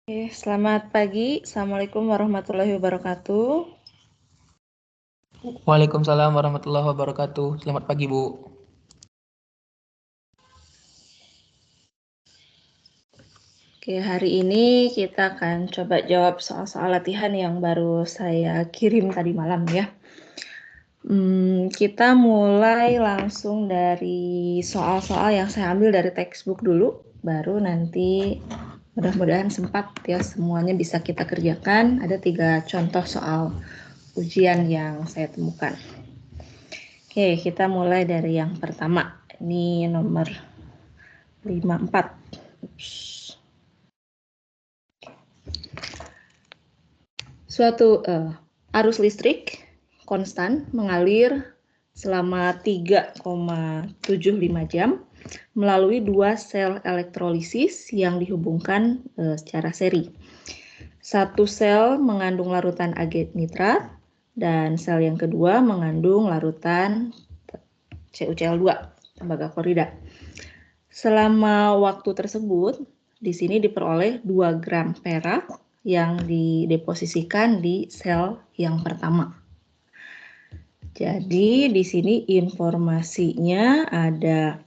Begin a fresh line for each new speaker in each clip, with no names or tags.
Oke, selamat pagi. Assalamualaikum warahmatullahi wabarakatuh.
Waalaikumsalam warahmatullahi wabarakatuh. Selamat pagi, Bu.
Oke, hari ini kita akan coba jawab soal-soal latihan yang baru saya kirim tadi malam ya. Kita mulai langsung dari soal-soal yang saya ambil dari textbook dulu, baru nanti mudah-mudahan sempat ya semuanya bisa kita kerjakan. Ada 3 contoh soal ujian yang saya temukan. Oke, kita mulai dari yang pertama. Ini nomor 54. Suatu arus listrik konstan mengalir selama 3,75 jam melalui 2 sel elektrolisis yang dihubungkan secara seri. Satu sel mengandung larutan Ag nitrat dan sel yang kedua mengandung larutan CuCl2, tembaga klorida. Selama waktu tersebut, di sini diperoleh 2 gram perak yang dideposisikan di sel yang pertama. Jadi di sini informasinya ada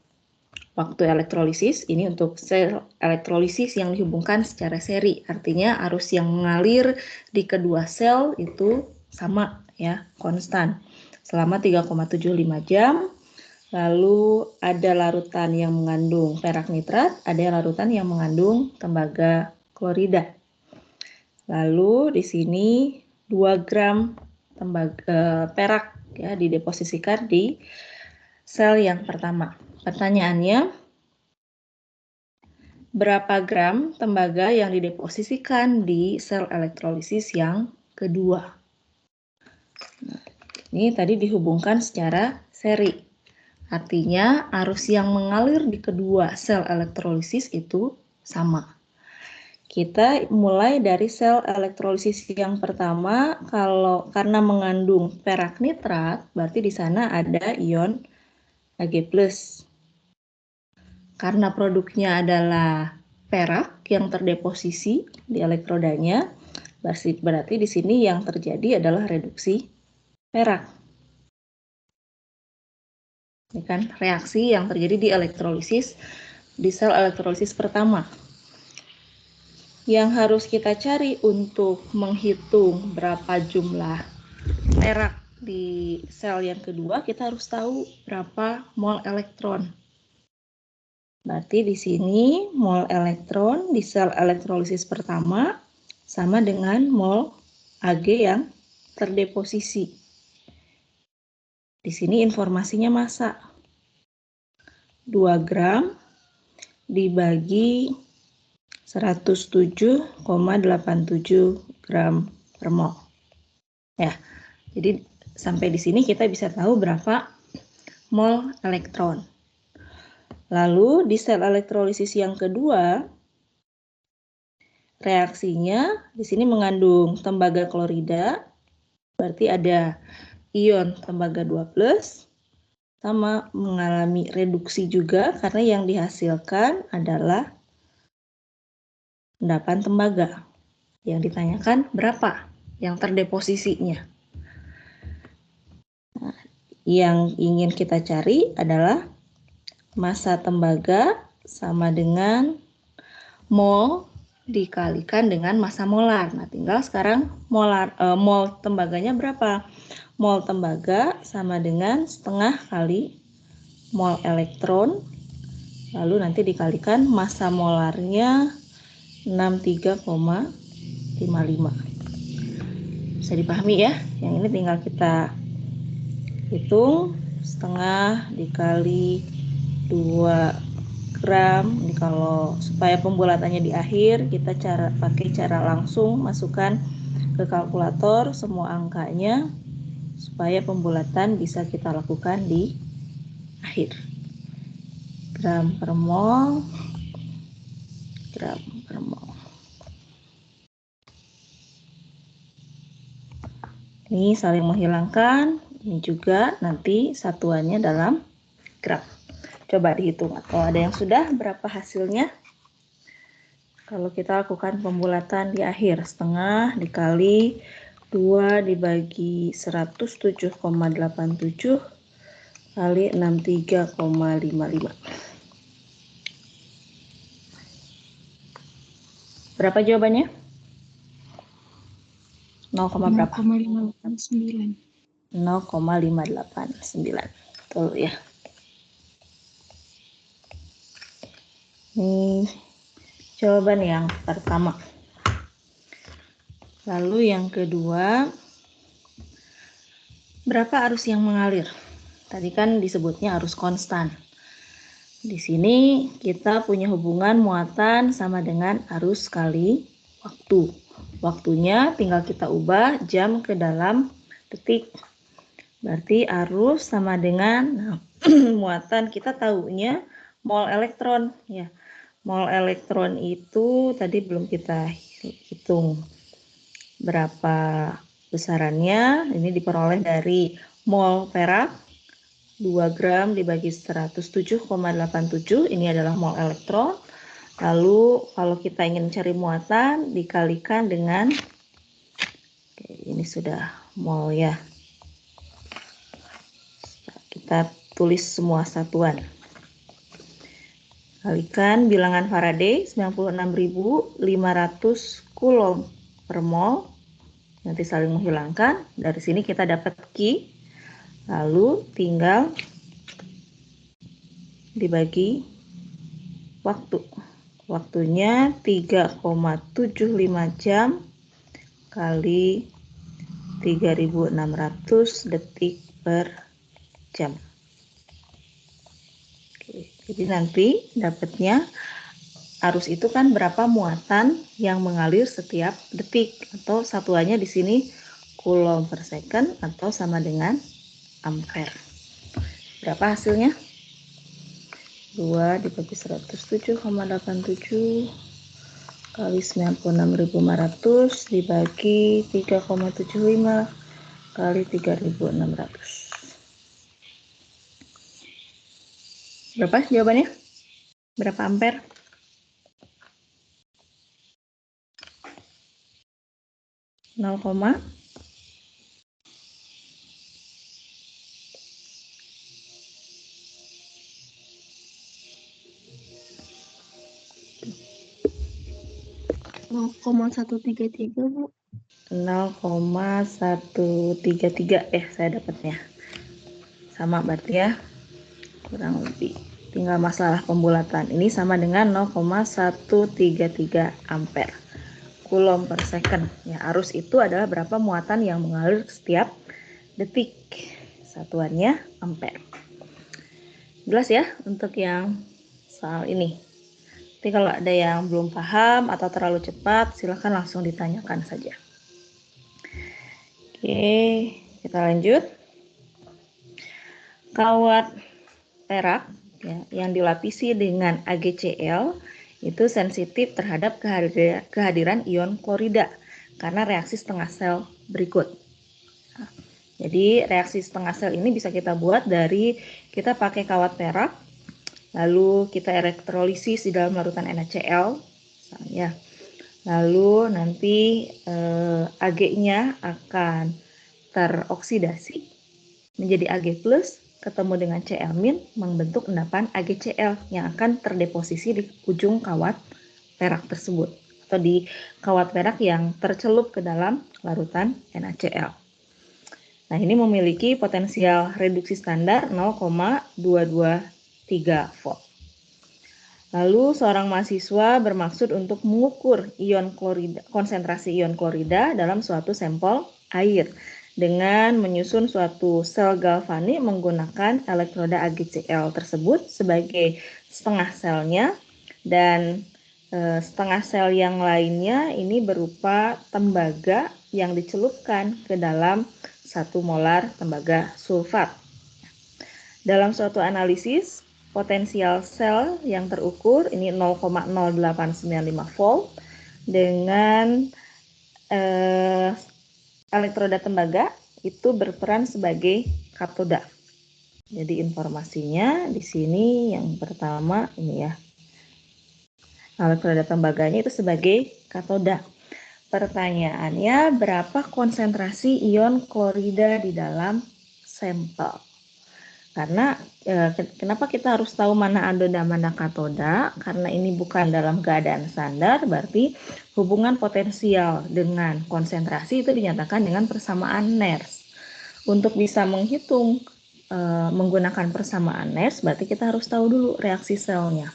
waktu elektrolisis, ini untuk sel elektrolisis yang dihubungkan secara seri, artinya arus yang mengalir di kedua sel itu sama ya, konstan selama 3,75 jam. Lalu ada larutan yang mengandung perak nitrat, ada larutan yang mengandung tembaga klorida. Lalu di sini 2 gram tembaga perak ya dideposisikan di sel yang pertama. Pertanyaannya, berapa gram tembaga yang dideposisikan di sel elektrolisis yang kedua? Nah, ini tadi dihubungkan secara seri. Artinya arus yang mengalir di kedua sel elektrolisis itu sama. Kita mulai dari sel elektrolisis yang pertama, karena mengandung perak nitrat, berarti di sana ada ion Ag+. Karena produknya adalah perak yang terdeposisi di elektrodanya, berarti di sini yang terjadi adalah reduksi perak. Ini kan reaksi yang terjadi di elektrolisis di sel elektrolisis pertama. Yang harus kita cari untuk menghitung berapa jumlah perak di sel yang kedua, kita harus tahu berapa mol elektron. Berarti di sini mol elektron di sel elektrolisis pertama sama dengan mol Ag yang terdeposisi. Di sini informasinya massa. 2 gram dibagi 107,87 gram per mol. Ya, jadi sampai di sini kita bisa tahu berapa mol elektron. Lalu di sel elektrolisis yang kedua, reaksinya di sini mengandung tembaga klorida, berarti ada ion tembaga 2+, sama mengalami reduksi juga karena yang dihasilkan adalah endapan tembaga. Yang ditanyakan berapa yang terdeposisinya. Nah, yang ingin kita cari adalah massa tembaga sama dengan mol dikalikan dengan massa molar. Nah, tinggal sekarang mol tembaganya berapa? Mol tembaga sama dengan setengah kali mol elektron, lalu nanti dikalikan massa molarnya 63,55. Bisa dipahami ya? Yang ini tinggal kita hitung setengah dikali 2 gram. Ini kalau supaya pembulatannya di akhir, kita pakai cara langsung masukkan ke kalkulator semua angkanya supaya pembulatan bisa kita lakukan di akhir. Gram per mol, gram per mol. Ini saling menghilangkan, ini juga nanti satuannya dalam gram. Coba dihitung atau ada yang sudah berapa hasilnya? Kalau kita lakukan pembulatan di akhir, setengah dikali 2 dibagi 107,87 kali 63,55. Berapa jawabannya? 0, berapa?
0,589.
0,589. Betul ya. Ini jawaban yang pertama. Lalu yang kedua, berapa arus yang mengalir? Tadi kan disebutnya arus konstan. Di sini kita punya hubungan muatan sama dengan arus kali waktu. Waktunya tinggal kita ubah jam ke dalam detik. Berarti arus sama dengan muatan, kita tahunya mol elektron ya. Mol elektron itu tadi belum kita hitung berapa besarannya. Ini diperoleh dari mol perak 2 gram dibagi 107,87, ini adalah mol elektron. Lalu kalau kita ingin cari muatan dikalikan dengan, ini sudah mol ya. Kita tulis semua satuan. Kalikan bilangan Faraday 96.500 coulomb per mol. Nanti saling menghilangkan. Dari sini kita dapat Q. Lalu tinggal dibagi waktu. Waktunya 3,75 jam kali 3.600 detik per jam. Oke, jadi nanti dapatnya arus itu kan berapa muatan yang mengalir setiap detik, atau satuannya di sini coulomb per second atau sama dengan ampere. Berapa hasilnya? 2 dibagi 107,87 kali 96.500 dibagi 3,75 kali 3.600. Berapa jawabannya? Berapa ampere? Nol koma
0,133, Bu.
0,133 saya dapatnya. Sama berarti ya, kurang lebih. Tinggal masalah pembulatan. Ini sama dengan 0,133 ampere coulomb per second. Ya, arus itu adalah berapa muatan yang mengalir setiap detik. Satuannya ampere. Jelas ya untuk yang soal ini. Tapi kalau ada yang belum paham atau terlalu cepat, silahkan langsung ditanyakan saja. Oke, kita lanjut. Kawat perak ya, yang dilapisi dengan AgCl itu sensitif terhadap kehadiran ion klorida karena reaksi setengah sel berikut. Nah, jadi reaksi setengah sel ini bisa kita buat dari kita pakai kawat perak, lalu kita elektrolisis di dalam larutan NaCl, misalnya. Lalu nanti Ag-nya akan teroksidasi menjadi Ag+, ketemu dengan Cl- membentuk endapan AgCl yang akan terdeposisi di ujung kawat perak tersebut atau di kawat perak yang tercelup ke dalam larutan NaCl. Nah, ini memiliki potensial reduksi standar 0,223 volt. Lalu seorang mahasiswa bermaksud untuk mengukur ion klorida, konsentrasi ion klorida dalam suatu sampel air dengan menyusun suatu sel galvanik menggunakan elektroda AgCl tersebut sebagai setengah selnya, dan setengah sel yang lainnya ini berupa tembaga yang dicelupkan ke dalam 1 molar tembaga sulfat. Dalam suatu analisis, potensial sel yang terukur ini 0,0895 volt dengan elektroda tembaga itu berperan sebagai katoda. Jadi informasinya di sini yang pertama ini ya. Elektroda tembaganya itu sebagai katoda. Pertanyaannya, berapa konsentrasi ion klorida di dalam sampel? Karena kenapa kita harus tahu mana anoda mana katoda? Karena ini bukan dalam keadaan standar, berarti hubungan potensial dengan konsentrasi itu dinyatakan dengan persamaan Nernst. Untuk bisa menghitung menggunakan persamaan Nernst, berarti kita harus tahu dulu reaksi selnya.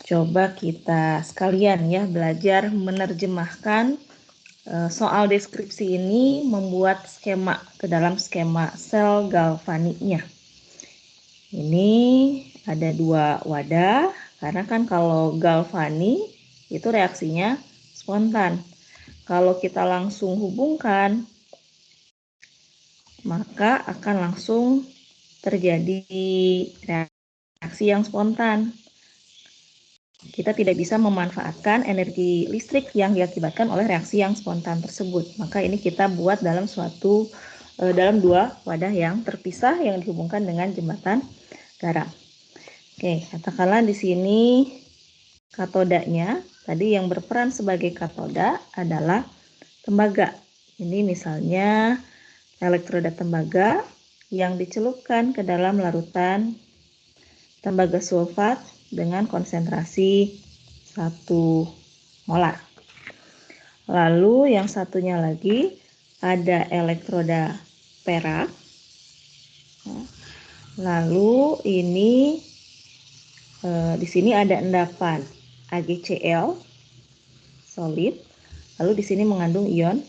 Coba kita sekalian ya belajar menerjemahkan soal deskripsi ini, membuat skema ke dalam skema sel galvaniknya. Ini ada 2 wadah, karena kan kalau galvani itu reaksinya spontan. Kalau kita langsung hubungkan, maka akan langsung terjadi reaksi yang spontan. Kita tidak bisa memanfaatkan energi listrik yang diakibatkan oleh reaksi yang spontan tersebut. Maka ini kita buat dalam dalam 2 wadah yang terpisah yang dihubungkan dengan jembatan garam. Oke, katakanlah di sini katodanya, tadi yang berperan sebagai katoda adalah tembaga. Ini misalnya elektroda tembaga yang dicelupkan ke dalam larutan tembaga sulfat dengan konsentrasi 1 molar. Lalu yang satunya lagi ada elektroda perak. Lalu ini di sini ada endapan AgCl solid. Lalu di sini mengandung ion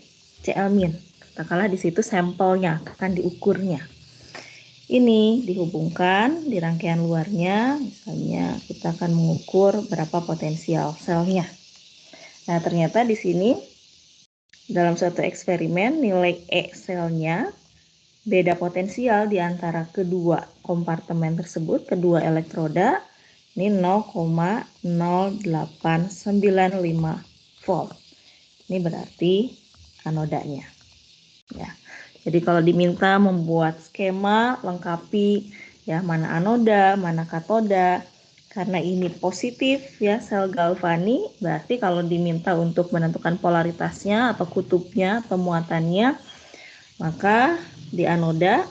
Cl-. Katakanlah di situ sampelnya akan diukurnya. Ini dihubungkan di rangkaian luarnya, misalnya kita akan mengukur berapa potensial selnya. Nah, ternyata di sini dalam suatu eksperimen nilai E selnya beda potensial di antara kedua kompartemen tersebut, kedua elektroda, ini 0,0895 volt. Ini berarti anodanya. Ya. Jadi kalau diminta membuat skema lengkapi ya mana anoda, mana katoda, karena ini positif ya sel galvani, berarti kalau diminta untuk menentukan polaritasnya atau kutubnya atau muatannya, maka di anoda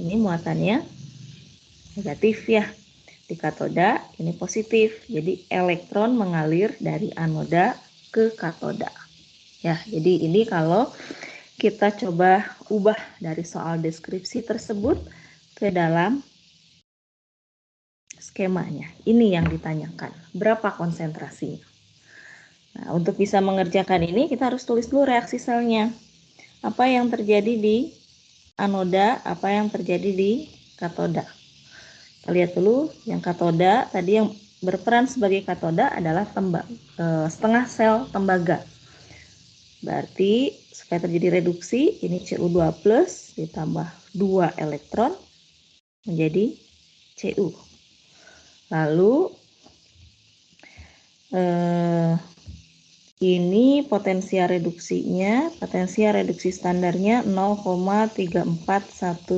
ini muatannya negatif ya. Di katoda ini positif. Jadi elektron mengalir dari anoda ke katoda. Ya, jadi ini kalau kita coba ubah dari soal deskripsi tersebut ke dalam skemanya. Ini yang ditanyakan, berapa konsentrasinya. Nah, untuk bisa mengerjakan ini kita harus tulis dulu reaksi selnya. Apa yang terjadi di anoda, apa yang terjadi di katoda. Kita lihat dulu yang katoda, tadi yang berperan sebagai katoda adalah setengah sel tembaga. Berarti supaya terjadi reduksi, ini Cu2+ ditambah 2 elektron menjadi Cu. Lalu ini potensial reduksinya, potensial reduksi standarnya 0,3419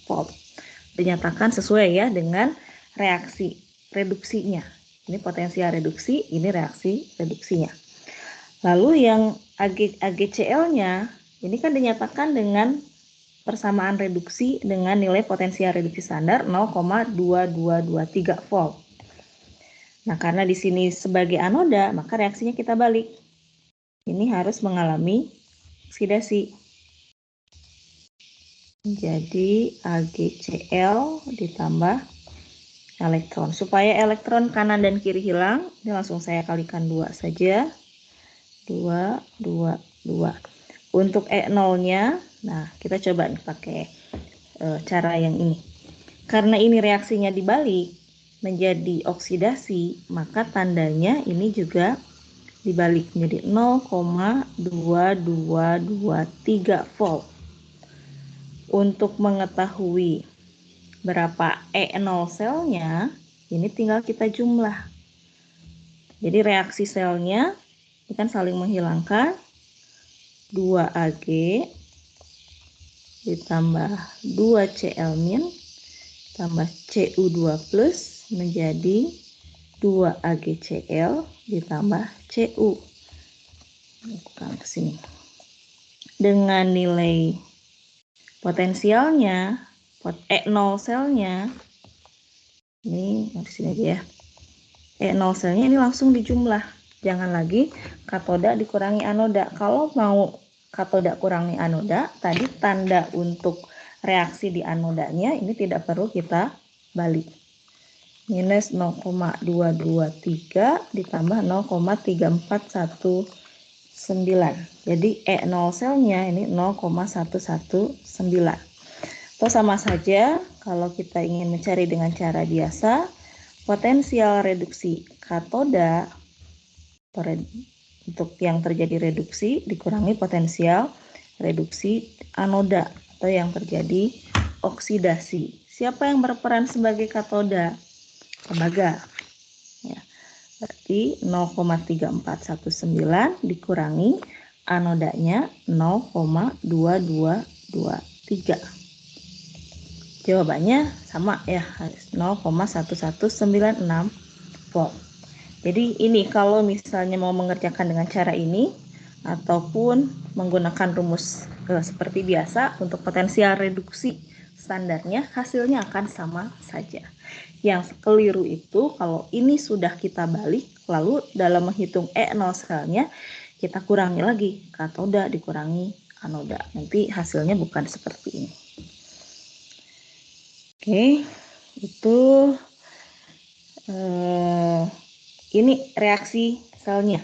volt. Dinyatakan sesuai ya dengan reaksi reduksinya. Ini potensial reduksi, ini reaksi reduksinya. Lalu yang AgCl-nya ini kan dinyatakan dengan persamaan reduksi dengan nilai potensial reduksi standar 0,2223 volt. Nah, karena di sini sebagai anoda, maka reaksinya kita balik. Ini harus mengalami oksidasi. Jadi AgCl ditambah elektron. Supaya elektron kanan dan kiri hilang, ini langsung saya kalikan 2 saja. 2, 2, 2. Untuk E0-nya, nah kita coba nih pakai cara yang ini. Karena ini reaksinya dibalik menjadi oksidasi, maka tandanya ini juga dibalik menjadi 0,2223 volt. Untuk mengetahui berapa E0 selnya, ini tinggal kita jumlah. Jadi reaksi selnya ini kan saling menghilangkan 2Ag ditambah 2Cl- tambah Cu2+ menjadi 2AgCl ditambah Cu. Bukan ke sini. Dengan nilai potensialnya, E0 selnya, ini di sini aja ya. E0 selnya ini langsung dijumlah. Jangan lagi katoda dikurangi anoda. Kalau mau katoda kurangi anoda, tadi tanda untuk reaksi di anodanya ini tidak perlu kita balik. Minus 0,223 ditambah 0,3419. Jadi E0 selnya ini 0,119. Atau sama saja kalau kita ingin mencari dengan cara biasa, potensial reduksi katoda untuk yang terjadi reduksi dikurangi potensial reduksi anoda atau yang terjadi oksidasi. Siapa yang berperan sebagai katoda? Tembaga. Ya, berarti 0,3419 dikurangi anodanya 0,2223. Jawabannya sama ya, 0,1196 volt. Jadi ini kalau misalnya mau mengerjakan dengan cara ini ataupun menggunakan rumus seperti biasa untuk potensial reduksi standarnya, hasilnya akan sama saja. Yang keliru itu kalau ini sudah kita balik, lalu dalam menghitung E0 selnya kita kurangi lagi katoda dikurangi anoda. Nanti hasilnya bukan seperti ini. Oke, itu ini reaksi selnya.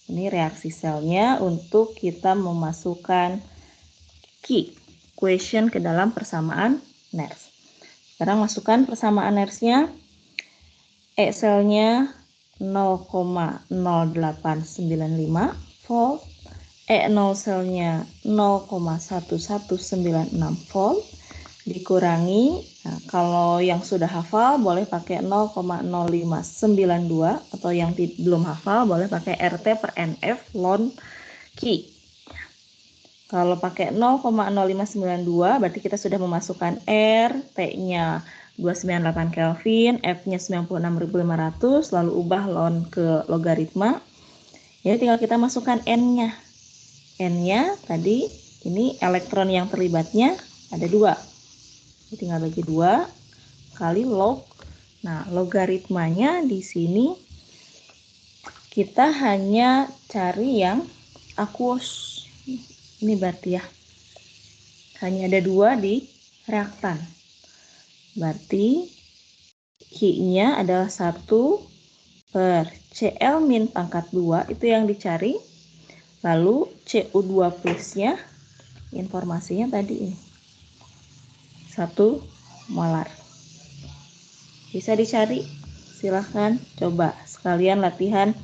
Ini reaksi selnya untuk kita memasukkan key question ke dalam persamaan NERS. Sekarang masukkan persamaan NERS-nya. E selnya 0,0895 volt. E0 selnya 0,1196 volt. Dikurangi, nah, kalau yang sudah hafal boleh pakai 0,0592 atau yang belum hafal boleh pakai RT per NF ln Q. Kalau pakai 0,0592 berarti kita sudah memasukkan R, T-nya 298 Kelvin, F-nya 96.500, lalu ubah ln ke logaritma. Jadi tinggal kita masukkan N-nya. N-nya tadi ini elektron yang terlibatnya ada 2. Tinggal bagi 2 kali log. Nah, logaritmanya di sini kita hanya cari yang aqueous. Ini berarti ya. Hanya ada 2 di reaktan. Berarti Q-nya adalah 1 per Cl min pangkat 2 itu yang dicari. Lalu Cu2 plusnya informasinya tadi ini. 1 molar. Bisa dicari, silahkan coba sekalian latihan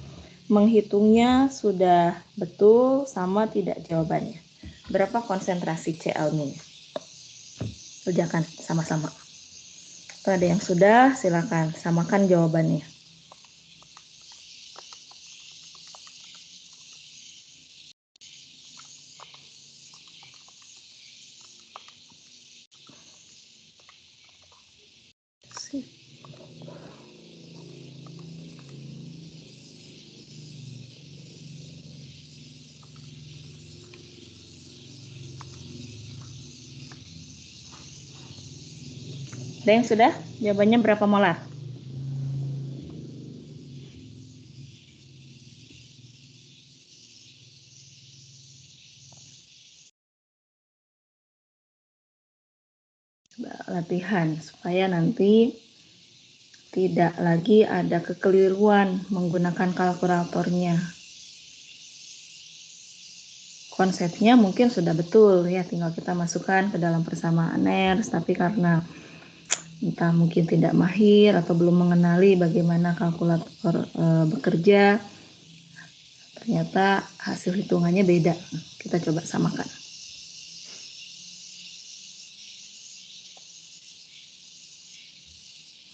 menghitungnya sudah betul sama tidak jawabannya. Berapa konsentrasi Cl min? Kerjakan sama-sama. Kalau ada yang sudah, silahkan samakan jawabannya. Ada yang sudah? Jawabannya berapa molar? Latihan supaya nanti tidak lagi ada kekeliruan menggunakan kalkulatornya. Konsepnya mungkin sudah betul ya, tinggal kita masukkan ke dalam persamaan NERS, tapi karena entah mungkin tidak mahir atau belum mengenali bagaimana kalkulator bekerja, ternyata hasil hitungannya beda. Kita coba samakan.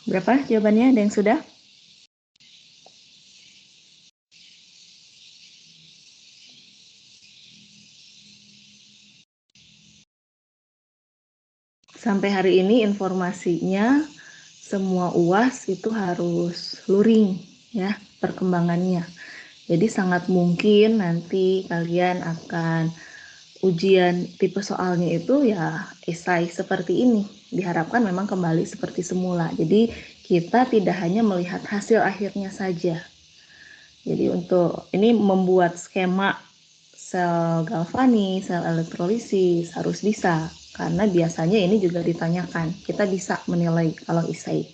Berapa jawabannya? Ada yang sudah? Sampai hari ini informasinya semua UAS itu harus luring ya perkembangannya. Jadi sangat mungkin nanti kalian akan ujian tipe soalnya itu ya esai seperti ini. Diharapkan memang kembali seperti semula. Jadi kita tidak hanya melihat hasil akhirnya saja. Jadi untuk ini membuat skema sel galvanis, sel elektrolisis harus bisa. Karena biasanya ini juga ditanyakan. Kita bisa menilai kalau esai.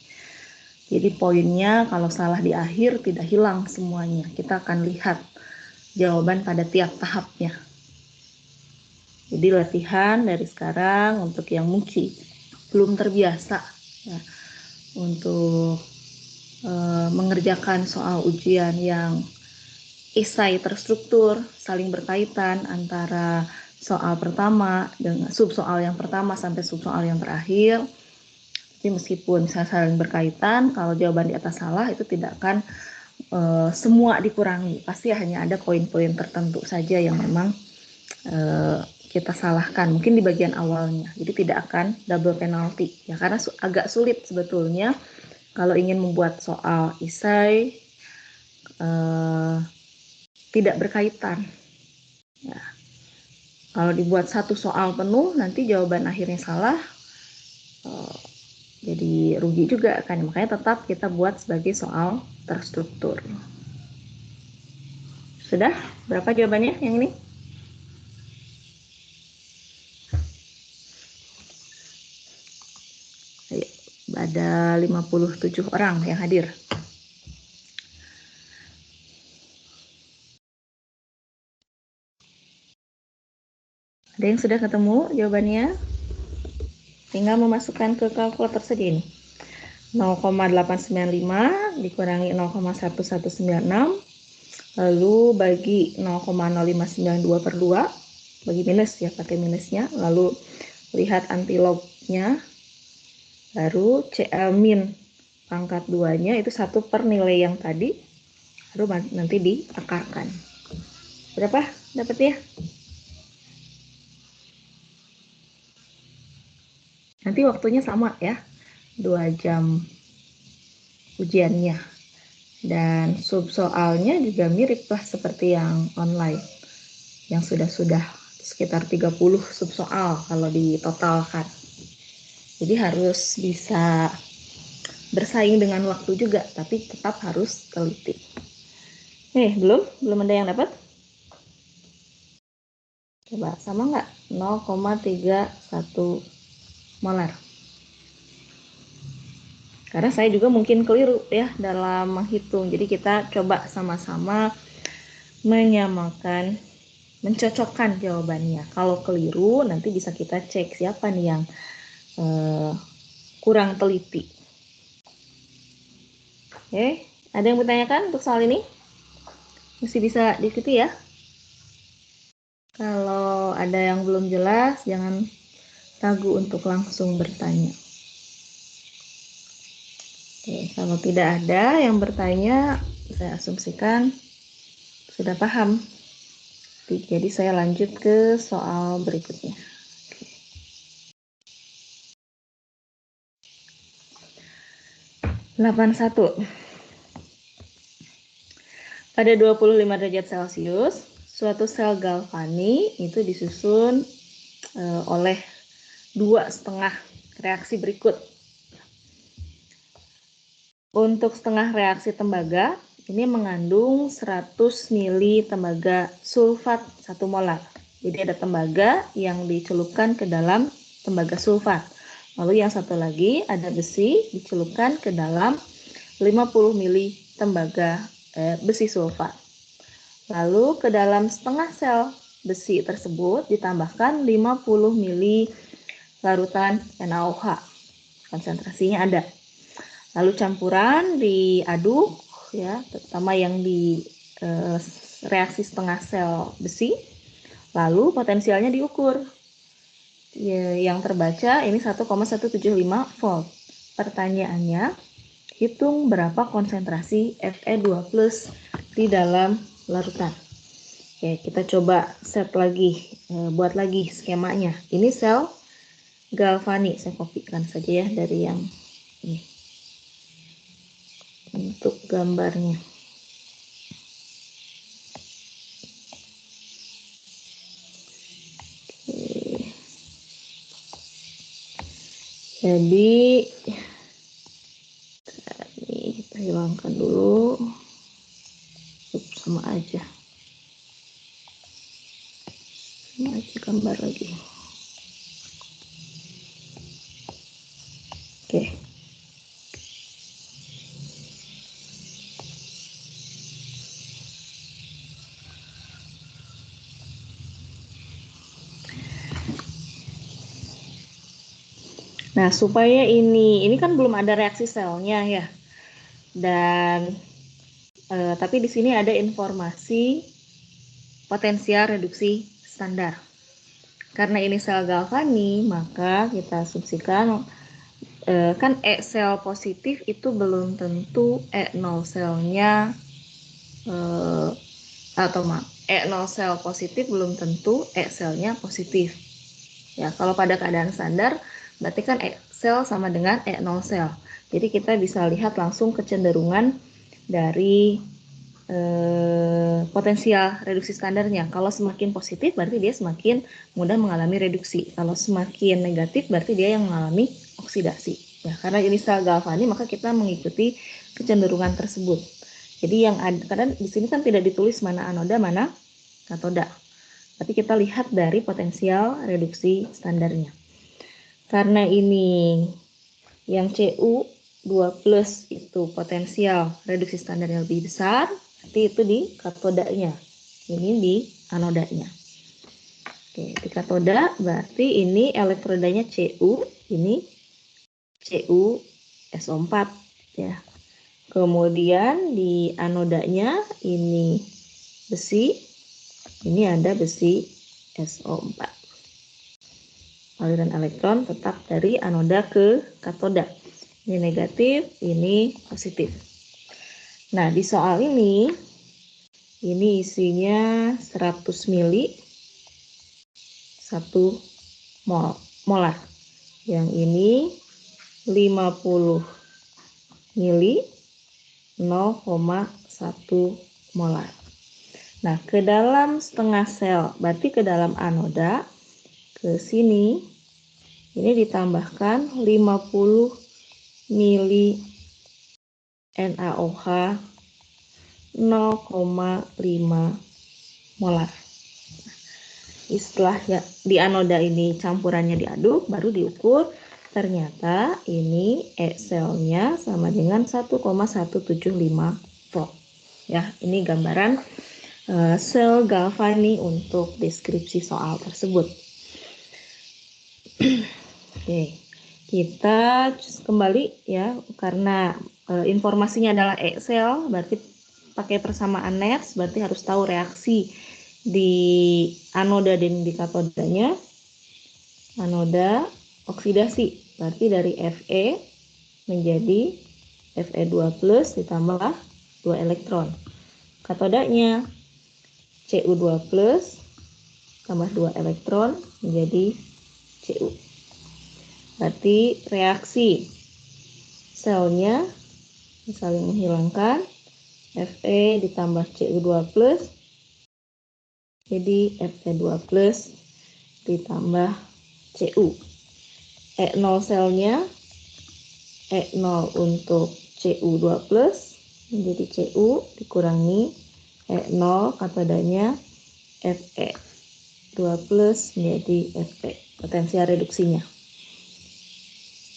Jadi poinnya kalau salah di akhir tidak hilang semuanya. Kita akan lihat jawaban pada tiap tahapnya. Jadi latihan dari sekarang untuk yang mungkin belum terbiasa ya, untuk mengerjakan soal ujian yang esai terstruktur, saling berkaitan antara soal pertama dengan subsoal yang pertama sampai subsoal yang terakhir. Jadi meskipun saling berkaitan, kalau jawaban di atas salah itu tidak akan semua dikurangi. Pasti hanya ada poin-poin tertentu saja yang memang kita salahkan, mungkin di bagian awalnya. Jadi tidak akan double penalty ya, karena agak sulit sebetulnya kalau ingin membuat soal esai tidak berkaitan. Ya. Kalau dibuat satu soal penuh, nanti jawaban akhirnya salah. Jadi rugi juga kan, makanya tetap kita buat sebagai soal terstruktur. Sudah? Berapa jawabannya yang ini? Ayo, ada 57 orang yang hadir. Ada yang sudah ketemu jawabannya? Tinggal memasukkan ke kalkulator saja ini. 0,895 dikurangi 0,1196 lalu bagi 0,0592 per 2 bagi minus ya, pakai minusnya, lalu lihat antilognya, baru CL min pangkat 2 nya itu 1 per nilai yang tadi, baru nanti diakarkan. Berapa dapatnya? Nanti waktunya sama ya, 2 jam ujiannya. Dan subsoalnya juga mirip lah seperti yang online, yang sudah sekitar 30 subsoal kalau ditotalkan. Jadi harus bisa bersaing dengan waktu juga, tapi tetap harus teliti. Belum ada yang dapat? Coba sama nggak? 0,31 molar. Karena saya juga mungkin keliru ya dalam menghitung. Jadi kita coba sama-sama menyamakan, mencocokkan jawabannya. Kalau keliru nanti bisa kita cek siapa nih yang kurang teliti. Oke, ada yang bertanyakan untuk soal ini? Masih bisa diikuti ya. Kalau ada yang belum jelas, jangan ragu untuk langsung bertanya. Oke, kalau tidak ada yang bertanya, saya asumsikan sudah paham. Jadi saya lanjut ke soal berikutnya. Oke. 81. Pada 25 derajat Celcius, suatu sel galvani itu disusun oleh 2,5 reaksi berikut. Untuk setengah reaksi tembaga, ini mengandung 100 mili tembaga sulfat 1 molar. Jadi ada tembaga yang dicelupkan ke dalam tembaga sulfat. Lalu yang satu lagi ada besi dicelupkan ke dalam 50 mili tembaga besi sulfat. Lalu ke dalam setengah sel besi tersebut ditambahkan 50 mili larutan NaOH. Konsentrasinya ada. Lalu campuran diaduk ya, terutama yang di reaksi setengah sel besi. Lalu potensialnya diukur. Ya, yang terbaca ini 1,175 volt. Pertanyaannya, hitung berapa konsentrasi Fe2+ di dalam larutan. Oke, kita coba set lagi, buat lagi skemanya. Ini sel galvani, saya kopikan saja ya dari yang ini. untuk gambarnya. Oke. Jadi ini kita hilangkan dulu. Sama aja gambar lagi. Oke. Nah, supaya ini kan belum ada reaksi selnya ya. Dan tapi di sini ada informasi potensial reduksi standar. Karena ini sel galvani, maka kita asumsikan kan E sel positif itu belum tentu E0 selnya E0 sel positif belum tentu E selnya positif. Ya, kalau pada keadaan standar berarti kan E sel sama dengan E0 sel. Jadi kita bisa lihat langsung kecenderungan dari potensial reduksi standarnya. Kalau semakin positif berarti dia semakin mudah mengalami reduksi. Kalau semakin negatif berarti dia yang mengalami oksidasi. Ya, karena ini sel galvani maka kita mengikuti kecenderungan tersebut. Jadi yang ada, karena di sini kan tidak ditulis mana anoda mana katoda. Tapi kita lihat dari potensial reduksi standarnya. Karena ini yang Cu2+ itu potensial reduksi standarnya lebih besar, berarti itu di katodanya, ini di anodanya. Oke, di katoda berarti ini elektrodanya Cu, ini CuSO4 ya. Kemudian di anodanya ini besi, ini ada besi SO4. Aliran elektron tetap dari anoda ke katoda. Ini negatif, ini positif. Nah, di soal ini isinya 100 mili 1 molar. Yang ini 50 mili 0,1 molar. Nah, ke dalam setengah sel, berarti ke dalam anoda, ke sini, ini ditambahkan 50 mili NaOH 0,5 molar. Setelah ya, di anoda ini campurannya diaduk, baru diukur, ternyata ini E selnya sama dengan 1,175 volt. Ya, ini gambaran sel galvani untuk deskripsi soal tersebut. Oke, kita kembali ya, karena informasinya adalah E sel, berarti pakai persamaan Nernst, berarti harus tahu reaksi di anoda dan di katodanya. Anoda oksidasi, berarti dari Fe menjadi Fe2+ ditambah 2 elektron. Katodanya Cu2+ tambah 2 elektron menjadi Cu. Berarti reaksi selnya saling menghilangkan, Fe ditambah Cu2+ jadi Fe2+ ditambah Cu. E0 selnya E0 untuk Cu2+ menjadi Cu dikurangi E0 katodanya Fe2+ menjadi Fe. Potensial reduksinya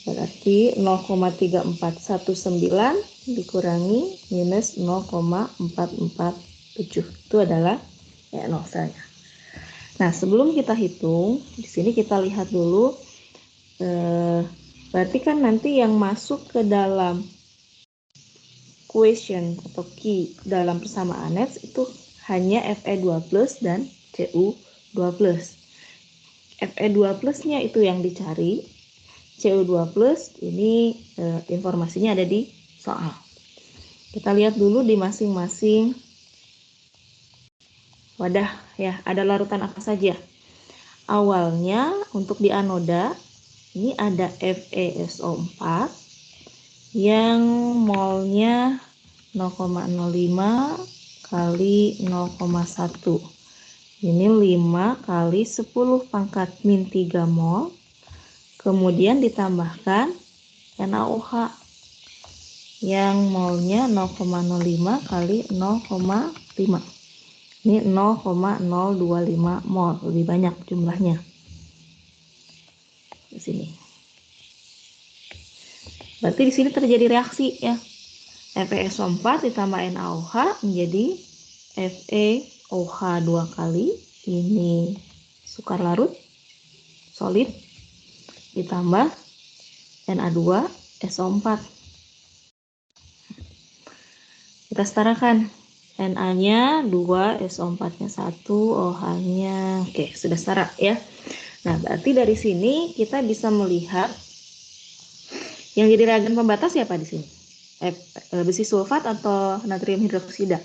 berarti 0,3419 dikurangi minus 0,447. Itu adalah E0 selnya. Nah, sebelum kita hitung, di sini kita lihat dulu, berarti kan nanti yang masuk ke dalam question atau key dalam persamaan Nernst itu hanya Fe2+ dan Cu2+. Fe2+-nya itu yang dicari, Cu2+ ini informasinya ada di soal. Kita lihat dulu di masing-masing wadah ya, ada larutan apa saja. Awalnya untuk di anoda ini ada FeSO4 yang molnya 0,05 kali 0,1. Ini 5 kali 10 pangkat min 3 mol. Kemudian ditambahkan NaOH yang molnya 0,05 kali 0,5. Ini 0,025 mol, lebih banyak jumlahnya. Di sini. Berarti di sini terjadi reaksi ya. FeSO4 ditambah NaOH menjadi FeOH 2 kali. Ini sukar larut, solid, ditambah Na2SO4. Kita setarakan. Na-nya 2, SO4-nya 1, OH-nya oke, sudah setara ya. Nah, berarti dari sini kita bisa melihat yang jadi reagen pembatas siapa di sini? Besi sulfat atau natrium hidroksida?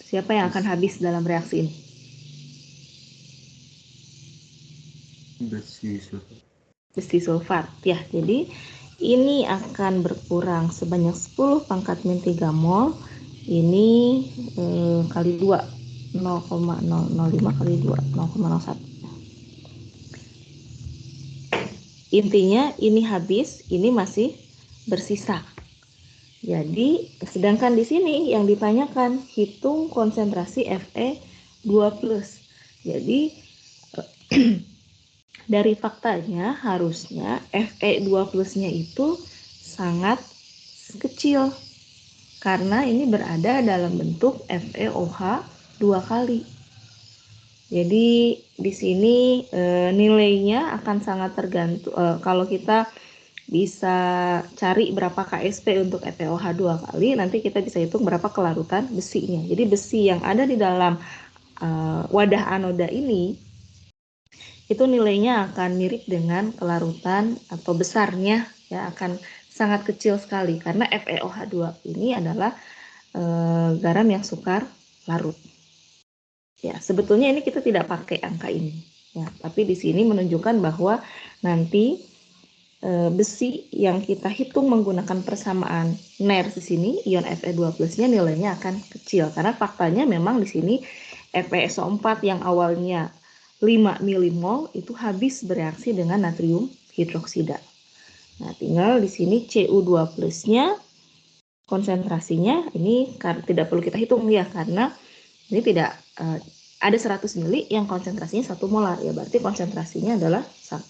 Siapa yang akan habis dalam reaksi ini? Besi sulfat ya. Jadi ini akan berkurang sebanyak 10 pangkat min 3 mol. Ini kali 2, 0,005 kali 2, 0,01. Intinya ini habis, ini masih bersisa. Jadi sedangkan di sini yang ditanyakan hitung konsentrasi Fe2+. Jadi dari faktanya harusnya Fe2+-nya itu sangat kecil karena ini berada dalam bentuk FeOH 2 kali. Jadi di sini nilainya akan sangat tergantung kalau kita bisa cari berapa KSP untuk FeOH 2 kali, nanti kita bisa hitung berapa kelarutan besinya. Jadi besi yang ada di dalam wadah anoda ini itu nilainya akan mirip dengan kelarutan atau besarnya ya, akan sangat kecil sekali karena FeOH 2 ini adalah garam yang sukar larut. Ya, sebetulnya ini kita tidak pakai angka ini ya, tapi di sini menunjukkan bahwa nanti besi yang kita hitung menggunakan persamaan NER di sini, ion Fe2+-nya nilainya akan kecil karena faktanya memang di sini FeSO4 yang awalnya 5 milimol itu habis bereaksi dengan natrium hidroksida. Nah, tinggal di sini Cu2+-nya konsentrasinya ini tidak perlu kita hitung ya karena ini tidak ada 100 mili yang konsentrasinya 1 molar ya, berarti konsentrasinya adalah 1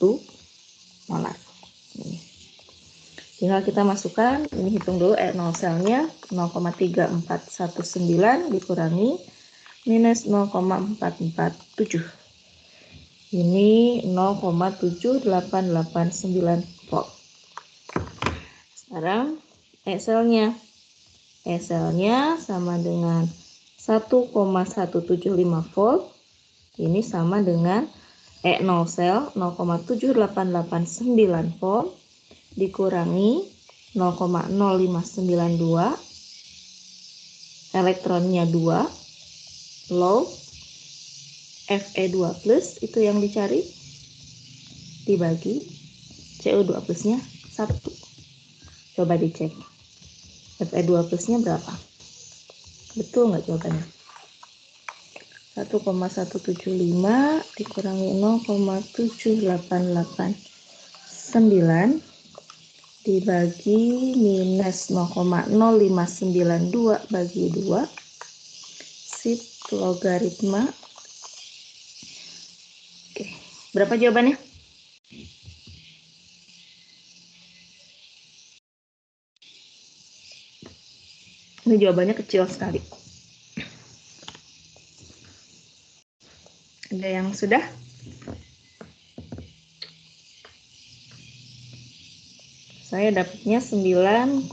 molar. Ini. Tinggal kita masukkan, ini hitung dulu nol selnya 0,3419 dikurangi minus 0,447. Ini 0,7889 volt. Sekarang E-selnya sama dengan 1,175 volt. Ini sama dengan E0 sel 0,7889 volt dikurangi 0,0592. Elektronnya 2, low. Fe2+ itu yang dicari, dibagi Cu2+-nya 1. Coba dicek. Fe2+-nya berapa? Betul nggak jawabannya? 1,175 dikurangi 0,7889 dibagi minus 0,0592 bagi 2. Sip, logaritma. Oke, berapa jawabannya? Ini jawabannya kecil sekali. Ada yang sudah? Saya dapatnya 9,04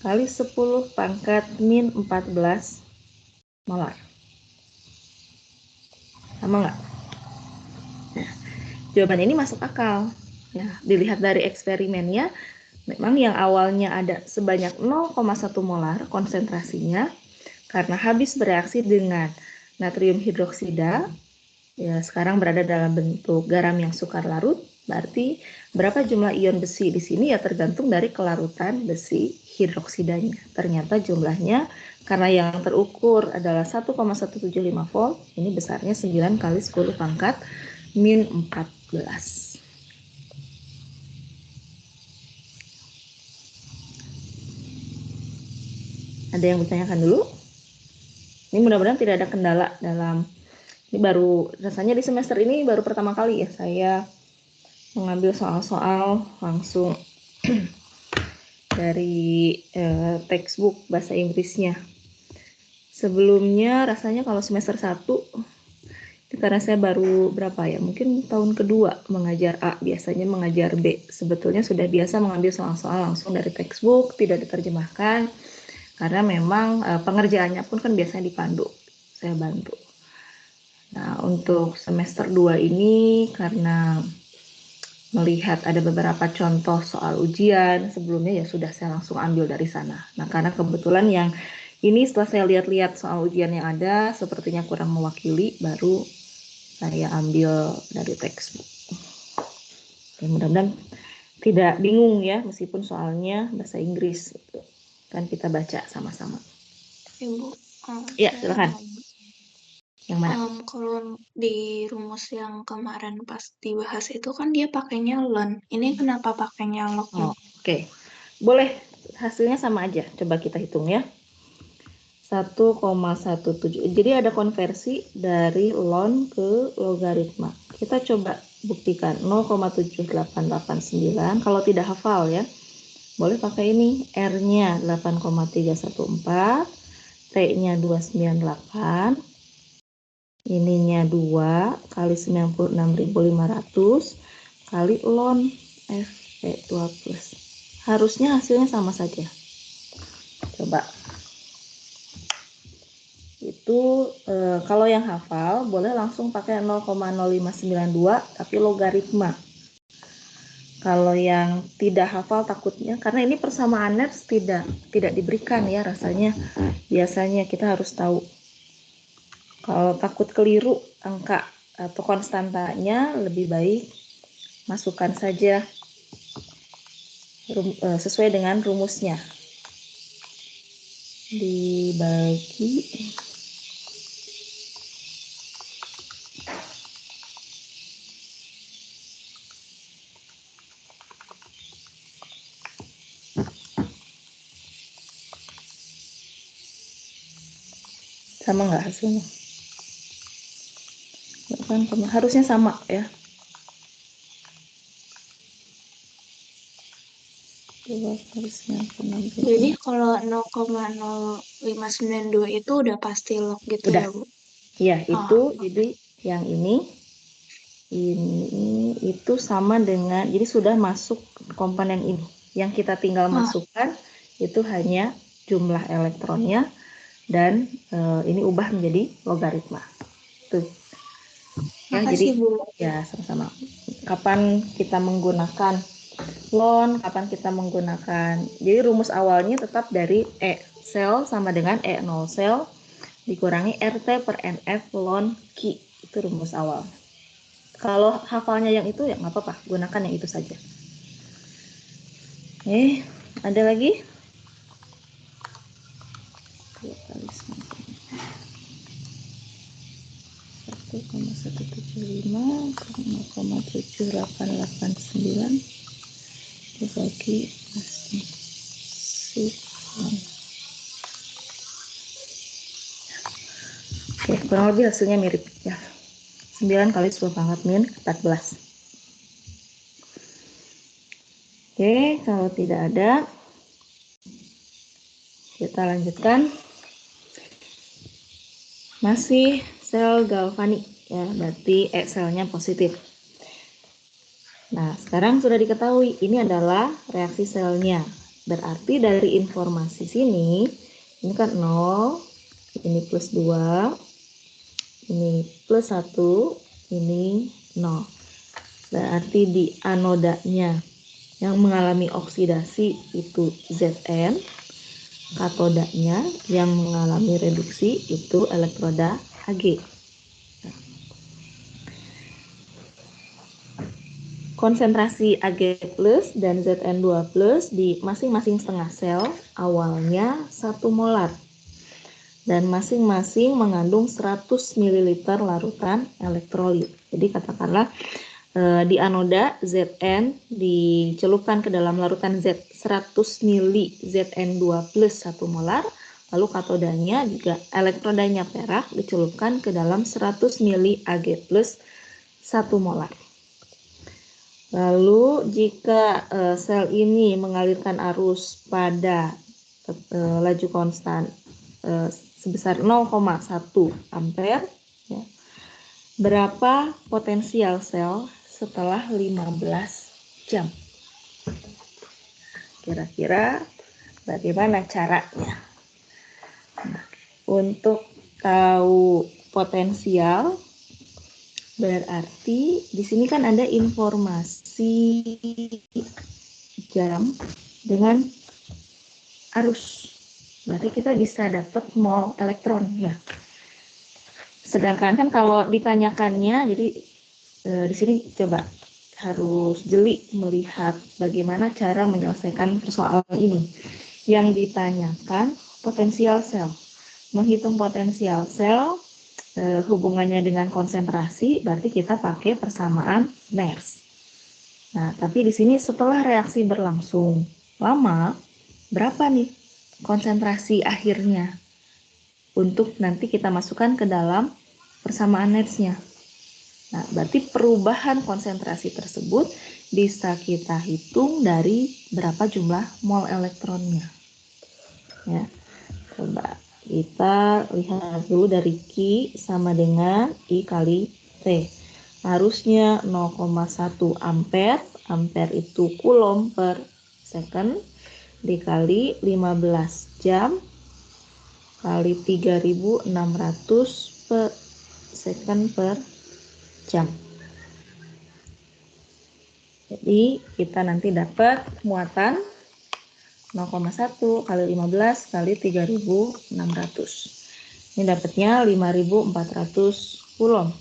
kali 10 pangkat min 14 molar. Sama nggak? Nah, jawaban ini masuk akal. Ya, dilihat dari eksperimennya, memang yang awalnya ada sebanyak 0,1 molar konsentrasinya, karena habis bereaksi dengan natrium hidroksida, ya sekarang berada dalam bentuk garam yang sukar larut, Berarti berapa jumlah ion besi di sini ya tergantung dari kelarutan besi hidroksidanya. Ternyata jumlahnya karena yang terukur adalah 1,175 volt, ini besarnya 9 kali 10 pangkat min 14. Ada yang bertanyakan dulu? Ini mudah-mudahan tidak ada kendala dalam, ini baru, rasanya di semester ini baru pertama kali ya saya mengambil soal-soal langsung dari textbook bahasa Inggrisnya. Sebelumnya rasanya kalau semester 1, karena saya baru berapa ya, mungkin tahun kedua mengajar A, biasanya mengajar B. Sebetulnya sudah biasa mengambil soal-soal langsung dari textbook, tidak diterjemahkan, karena memang pengerjaannya pun kan biasanya dipandu, saya bantu. Nah, untuk semester 2 ini karena melihat ada beberapa contoh soal ujian sebelumnya ya sudah saya langsung ambil dari sana. Nah, karena kebetulan yang ini setelah saya lihat-lihat soal ujian yang ada sepertinya kurang mewakili, baru saya ambil dari textbook. Oke, mudah-mudahan tidak bingung ya, meskipun soalnya bahasa Inggris kan kita baca sama-sama.
Ibu,
Ya,
saya
silakan.
mau nanya.
Yang mana?
Kalau di rumus yang kemarin pas dibahas itu kan dia pakainya learn. Ini kenapa pakainya log?
Oh, oke. Boleh, hasilnya sama aja. Coba kita hitung ya. 1,17. Jadi ada konversi dari ln ke logaritma. Kita coba buktikan 0,7889. Kalau tidak hafal ya, boleh pakai ini. R-nya 8,314, T-nya 298, ininya 2 kali 96.500 kali ln Fe2+. Harusnya hasilnya sama saja. Coba. Itu kalau yang hafal boleh langsung pakai 0,0592 tapi logaritma. Kalau yang tidak hafal takutnya, karena ini persamaannya tidak diberikan ya rasanya. Biasanya kita harus tahu. Kalau takut keliru angka atau konstantanya, lebih baik masukkan saja sesuai dengan rumusnya. Dibagi sama nggak hasilnya? Harusnya sama ya.
Jadi kalau 0,0592 itu udah pasti log gitu
Udah.
ya, Bu?
Iya, itu jadi yang ini itu sama dengan, jadi sudah masuk komponen ini. Yang kita tinggal masukkan itu hanya jumlah elektronnya dan ini ubah menjadi logaritma. Tuh. Ya,
Makasih,
jadi
Bu.
ya sama-sama. Kapan kita menggunakan ln, kapan kita menggunakan. Jadi rumus awalnya tetap dari E sel sama dengan E0 sel dikurangi RT per NF ln Q. Itu rumus awal. Kalau hafalnya yang itu ya nggak apa-apa, gunakan yang itu saja. Ada lagi? 1,175 0,7889 dibagi Oke, kurang lebih hasilnya mirip ya. 9 kali 10 pangkat min 14. Oke, kalau tidak ada, kita lanjutkan. Masih sel galvanik ya, berarti E selnya positif. Nah, sekarang sudah diketahui ini adalah reaksi selnya. Berarti dari informasi sini, ini kan 0, ini plus 2, ini plus 1, ini 0. Berarti di anodanya yang mengalami oksidasi itu Zn, katodanya yang mengalami reduksi itu elektroda Hg. Konsentrasi Ag+ dan Zn2+ di masing-masing setengah sel awalnya 1 molar dan masing-masing mengandung 100 ml larutan elektrolit. Jadi katakanlah di anoda Zn dicelupkan ke dalam larutan Z 100 ml Zn2+ 1 molar, lalu katodanya juga elektrodanya perak dicelupkan ke dalam 100 ml Ag+ 1 molar. Lalu jika sel ini mengalirkan arus pada laju konstan sebesar 0,1 ampere, ya, berapa potensial sel setelah 15 jam? Kira-kira bagaimana caranya? Untuk tahu potensial, berarti di sini kan ada informasi jam dengan arus. Berarti kita bisa dapat mol elektron ya. Sedangkan kan kalau ditanyakannya, jadi di sini coba harus jeli melihat bagaimana cara menyelesaikan persoalan ini. Yang ditanyakan potensial sel. Menghitung potensial sel hubungannya dengan konsentrasi, berarti kita pakai persamaan Nernst. Nah, tapi di sini setelah reaksi berlangsung lama, berapa nih konsentrasi akhirnya untuk nanti kita masukkan ke dalam persamaan Nernst-nya. Nah, berarti perubahan konsentrasi tersebut bisa kita hitung dari berapa jumlah mol elektronnya. Ya, coba kita lihat dulu dari Q sama dengan I kali T. Arusnya 0,1 ampere. Ampere itu coulomb per second dikali 15 jam kali 3600 per second per jam. Jadi kita nanti dapat muatan 0,1 kali 15 kali 3600. Ini dapatnya 5400 coulomb.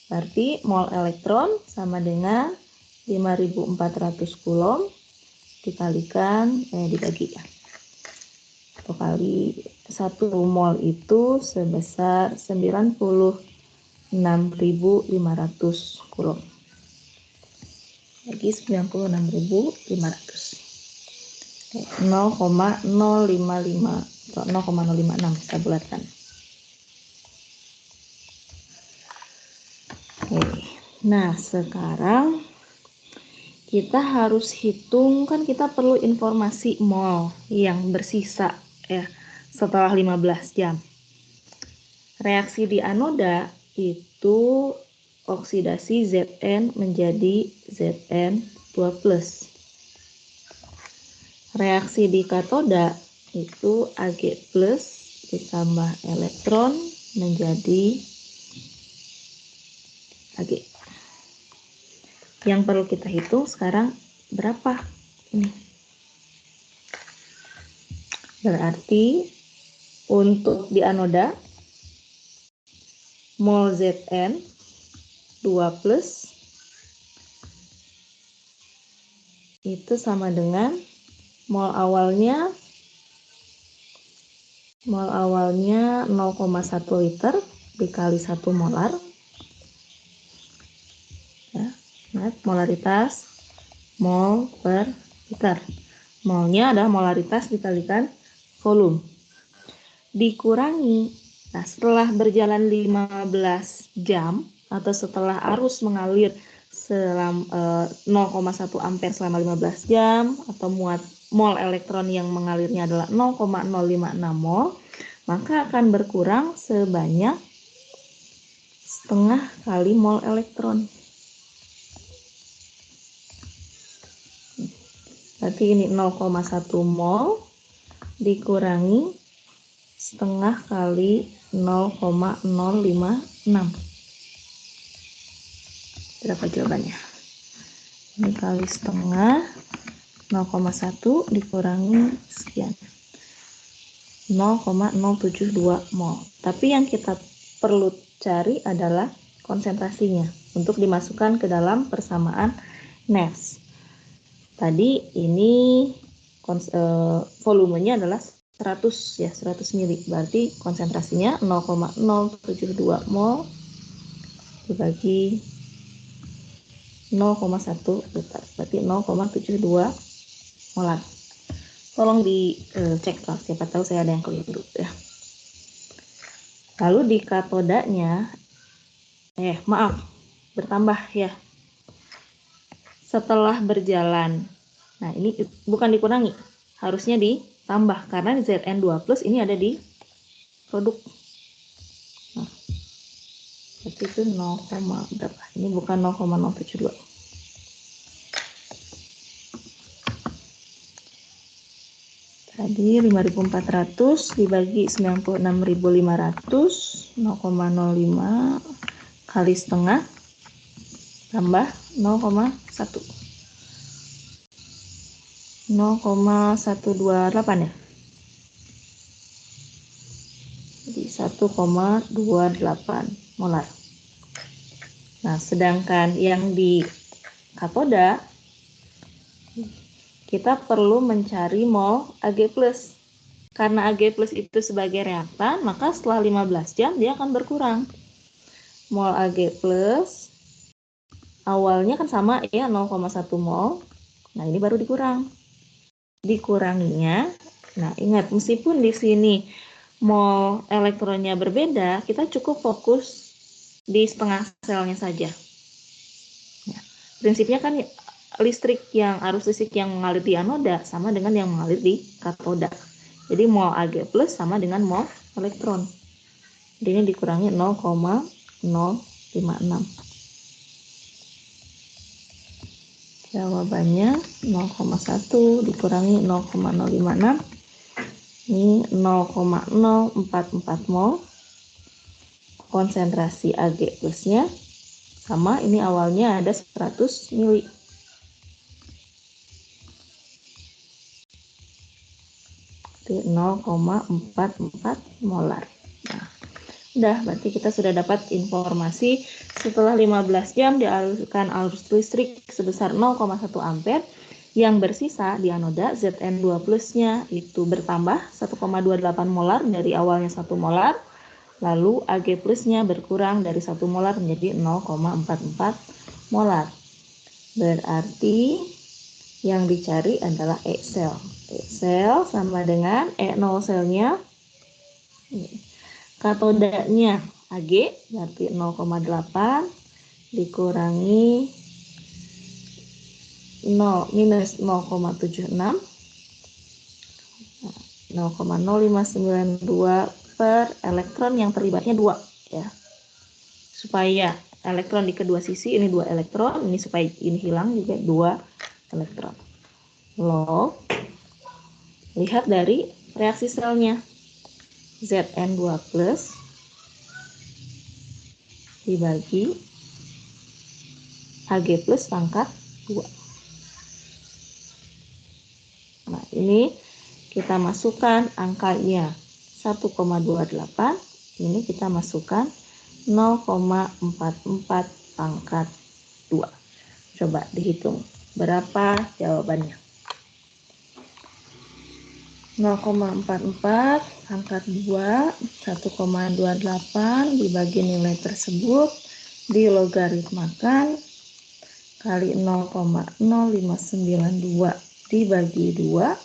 Berarti mol elektron sama dengan 5400 coulomb dikalikan dibagi ya. Atau kali 1 mol itu sebesar 96.500 coulomb. Bagi 96.500. 0,055 atau 0,056 kita bulatkan. Oke. Nah, sekarang kita harus hitung, kan kita perlu informasi mol yang bersisa ya setelah 15 jam. Reaksi di anoda itu oksidasi Zn menjadi Zn2+. Reaksi di katoda itu Ag+ ditambah elektron menjadi Ag. Yang perlu kita hitung sekarang berapa ini? Berarti untuk di anoda mol Zn 2+ itu sama dengan mol awalnya 0,1 liter dikali 1 molar. Ya, molaritas mol per liter. Molnya adalah molaritas dikalikan volume. Dikurangi, nah setelah berjalan 15 jam atau setelah arus mengalir selama 0,1 ampere selama 15 jam atau mol elektron yang mengalirnya adalah 0,056 mol, maka akan berkurang sebanyak setengah kali mol elektron. Berarti ini 0,1 mol dikurangi setengah kali 0,056. Berapa jawabannya? Ini kali setengah 0,1 dikurangi sekian. 0,072 mol. Tapi yang kita perlu cari adalah konsentrasinya untuk dimasukkan ke dalam persamaan Next. Tadi ini volumenya adalah 100 ya, 100 mili. Berarti konsentrasinya 0,072 mol dibagi 0,1 liter. Berarti 0,72 molar. Tolong dicek lah, siapa tahu saya ada yang keliru ya. Lalu di katodanya bertambah ya. Setelah berjalan. Nah, ini bukan dikurangi, harusnya ditambah karena Zn2+ ini ada di produk. Nah, berarti itu 0, berapa? Ini bukan 0,072. Tadi 5.400 dibagi 96.500, 0,05 kali setengah tambah 0,1. 0,128 ya. Jadi 1,28 molar. Nah, sedangkan yang di katoda kita perlu mencari mol Ag+. Karena Ag+ itu sebagai reaktan, maka setelah 15 jam dia akan berkurang. Mol Ag+ awalnya kan sama ya, 0,1 mol. Nah, ini baru dikuranginya. Nah, ingat, meskipun di sini mol elektronnya berbeda, kita cukup fokus di setengah selnya saja. Nah, prinsipnya kan arus listrik yang mengalir di anoda sama dengan yang mengalir di katoda. Jadi mol Ag+ sama dengan mol elektron. Jadi ini dikurangi 0,056. Jawabannya 0,1 dikurangi 0,056. Ini 0,044 mol. Konsentrasi Ag+-nya sama, ini awalnya ada 100 mili. Jadi 0,44 molar. Nah, udah, berarti kita sudah dapat informasi setelah 15 jam dialirkan arus listrik sebesar 0,1 ampere, yang bersisa di anoda Zn2+-nya itu bertambah 1,28 molar dari awalnya 1 molar, lalu Ag+-nya berkurang dari 1 molar menjadi 0,44 molar. Berarti yang dicari adalah E sel. E sel sama dengan E0 selnya. Katodanya Ag berarti 0,8 dikurangi minus 0,76, 0,0592 per elektron yang terlibatnya 2 ya. Supaya elektron di kedua sisi, ini 2 elektron, ini supaya ini hilang juga 2 elektron. Log, lihat dari reaksi selnya. Zn2+ dibagi Ag+ pangkat 2. Nah, ini kita masukkan angkanya 1,28, ini kita masukkan 0,44 pangkat 2. Coba dihitung berapa jawabannya. 0,44 pangkat 2, 1,28 dibagi nilai tersebut, dilogaritmakan kali 0,0592 dibagi 2,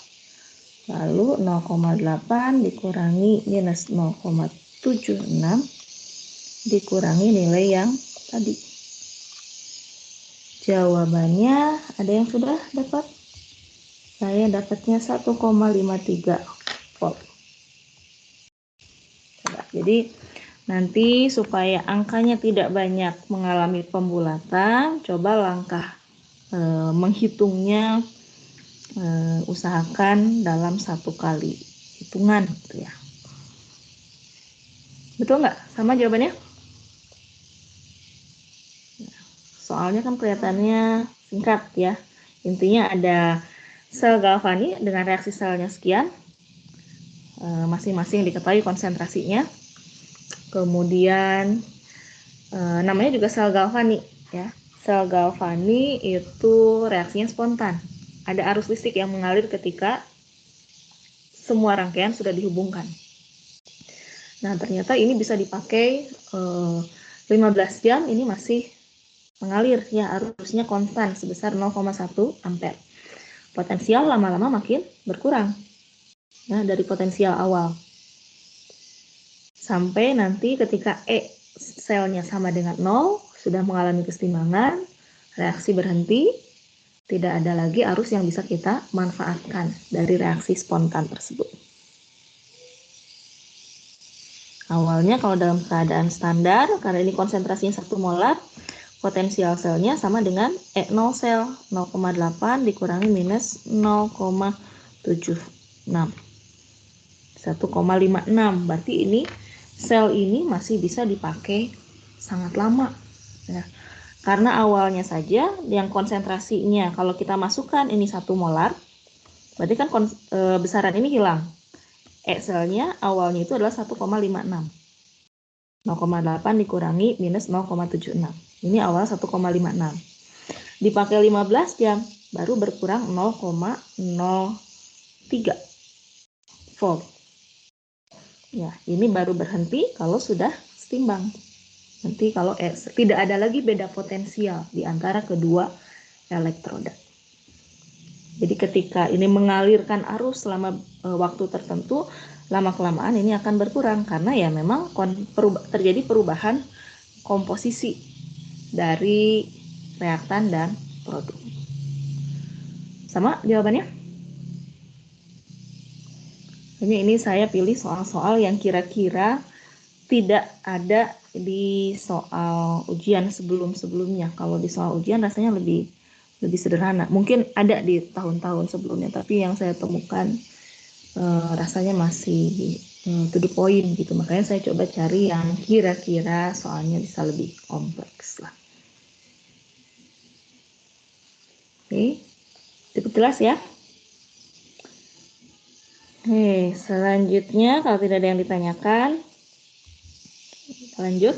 lalu 0,8 dikurangi minus 0,76 dikurangi nilai yang tadi. Jawabannya ada yang sudah dapat? Saya dapatnya 1,53 volt. Jadi nanti supaya angkanya tidak banyak mengalami pembulatan, coba langkah menghitungnya usahakan dalam 1 kali hitungan gitu ya. Betul nggak? Sama jawabannya? Soalnya kan kelihatannya singkat ya. Intinya ada sel galvani dengan reaksi selnya sekian, masing-masing diketahui konsentrasinya. Kemudian namanya juga sel galvani ya. sel galvani itu reaksinya spontan. Ada arus listrik yang mengalir ketika semua rangkaian sudah dihubungkan. Nah, ternyata ini bisa dipakai 15 jam, ini masih mengalir, ya arusnya konstan sebesar 0,1 ampere. Potensial lama-lama makin berkurang, ya, dari potensial awal. Sampai nanti ketika E selnya sama dengan 0, sudah mengalami keseimbangan, reaksi berhenti, tidak ada lagi arus yang bisa kita manfaatkan dari reaksi spontan tersebut. Awalnya kalau dalam keadaan standar, karena ini konsentrasinya 1 molar, potensial selnya sama dengan E0 sel, 0,8 dikurangi minus 0,76. 1,56. Berarti ini sel ini masih bisa dipakai sangat lama. Ya. Karena awalnya saja yang konsentrasinya kalau kita masukkan ini 1 molar, berarti kan besaran ini hilang. E selnya awalnya itu adalah 1,56. 0,8 dikurangi minus 0,76. Ini awal 1,56. Dipakai 15 jam, baru berkurang 0,03 volt. Ya, ini baru berhenti kalau sudah setimbang. Nanti kalau tidak ada lagi beda potensial di antara kedua elektroda. Jadi ketika ini mengalirkan arus selama waktu tertentu, lama-kelamaan ini akan berkurang karena ya memang terjadi perubahan komposisi dari reaktan dan produk. Sama jawabannya? Ini saya pilih soal-soal yang kira-kira tidak ada di soal ujian sebelum-sebelumnya. Kalau di soal ujian rasanya lebih sederhana. Mungkin ada di tahun-tahun sebelumnya, tapi yang saya temukan rasanya masih to the point gitu. Makanya saya coba cari yang kira-kira soalnya bisa lebih kompleks lah. Oke, cukup jelas ya? Oke, selanjutnya kalau tidak ada yang ditanyakan, kita lanjut.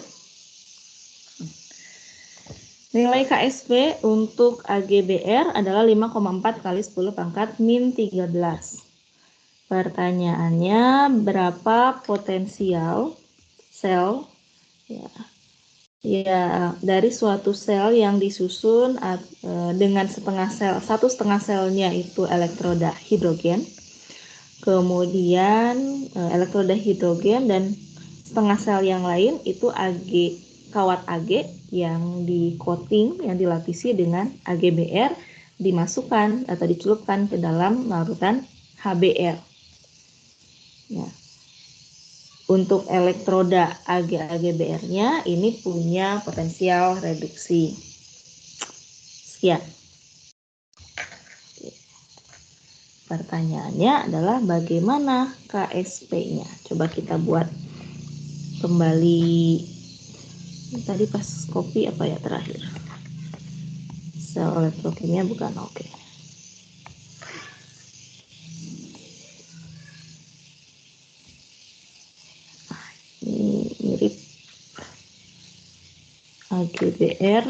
Nilai KSP untuk AGBR adalah 5,4 kali 10 pangkat min 13. Pertanyaannya, berapa potensial sel ya dari suatu sel yang disusun dengan satu setengah selnya itu elektroda hidrogen, kemudian elektroda hidrogen dan setengah sel yang lain itu kawat Ag yang di coating, yang dilapisi dengan AGBR, dimasukkan atau dicelupkan ke dalam larutan HBr. Ya. Untuk elektroda AGBR-nya ini punya potensial reduksi. Sekian. Pertanyaannya adalah bagaimana KSP-nya? Coba kita buat kembali. Tadi pas kopi apa ya terakhir? Sel elektrokimia bukan, oke. Ini mirip AGBR.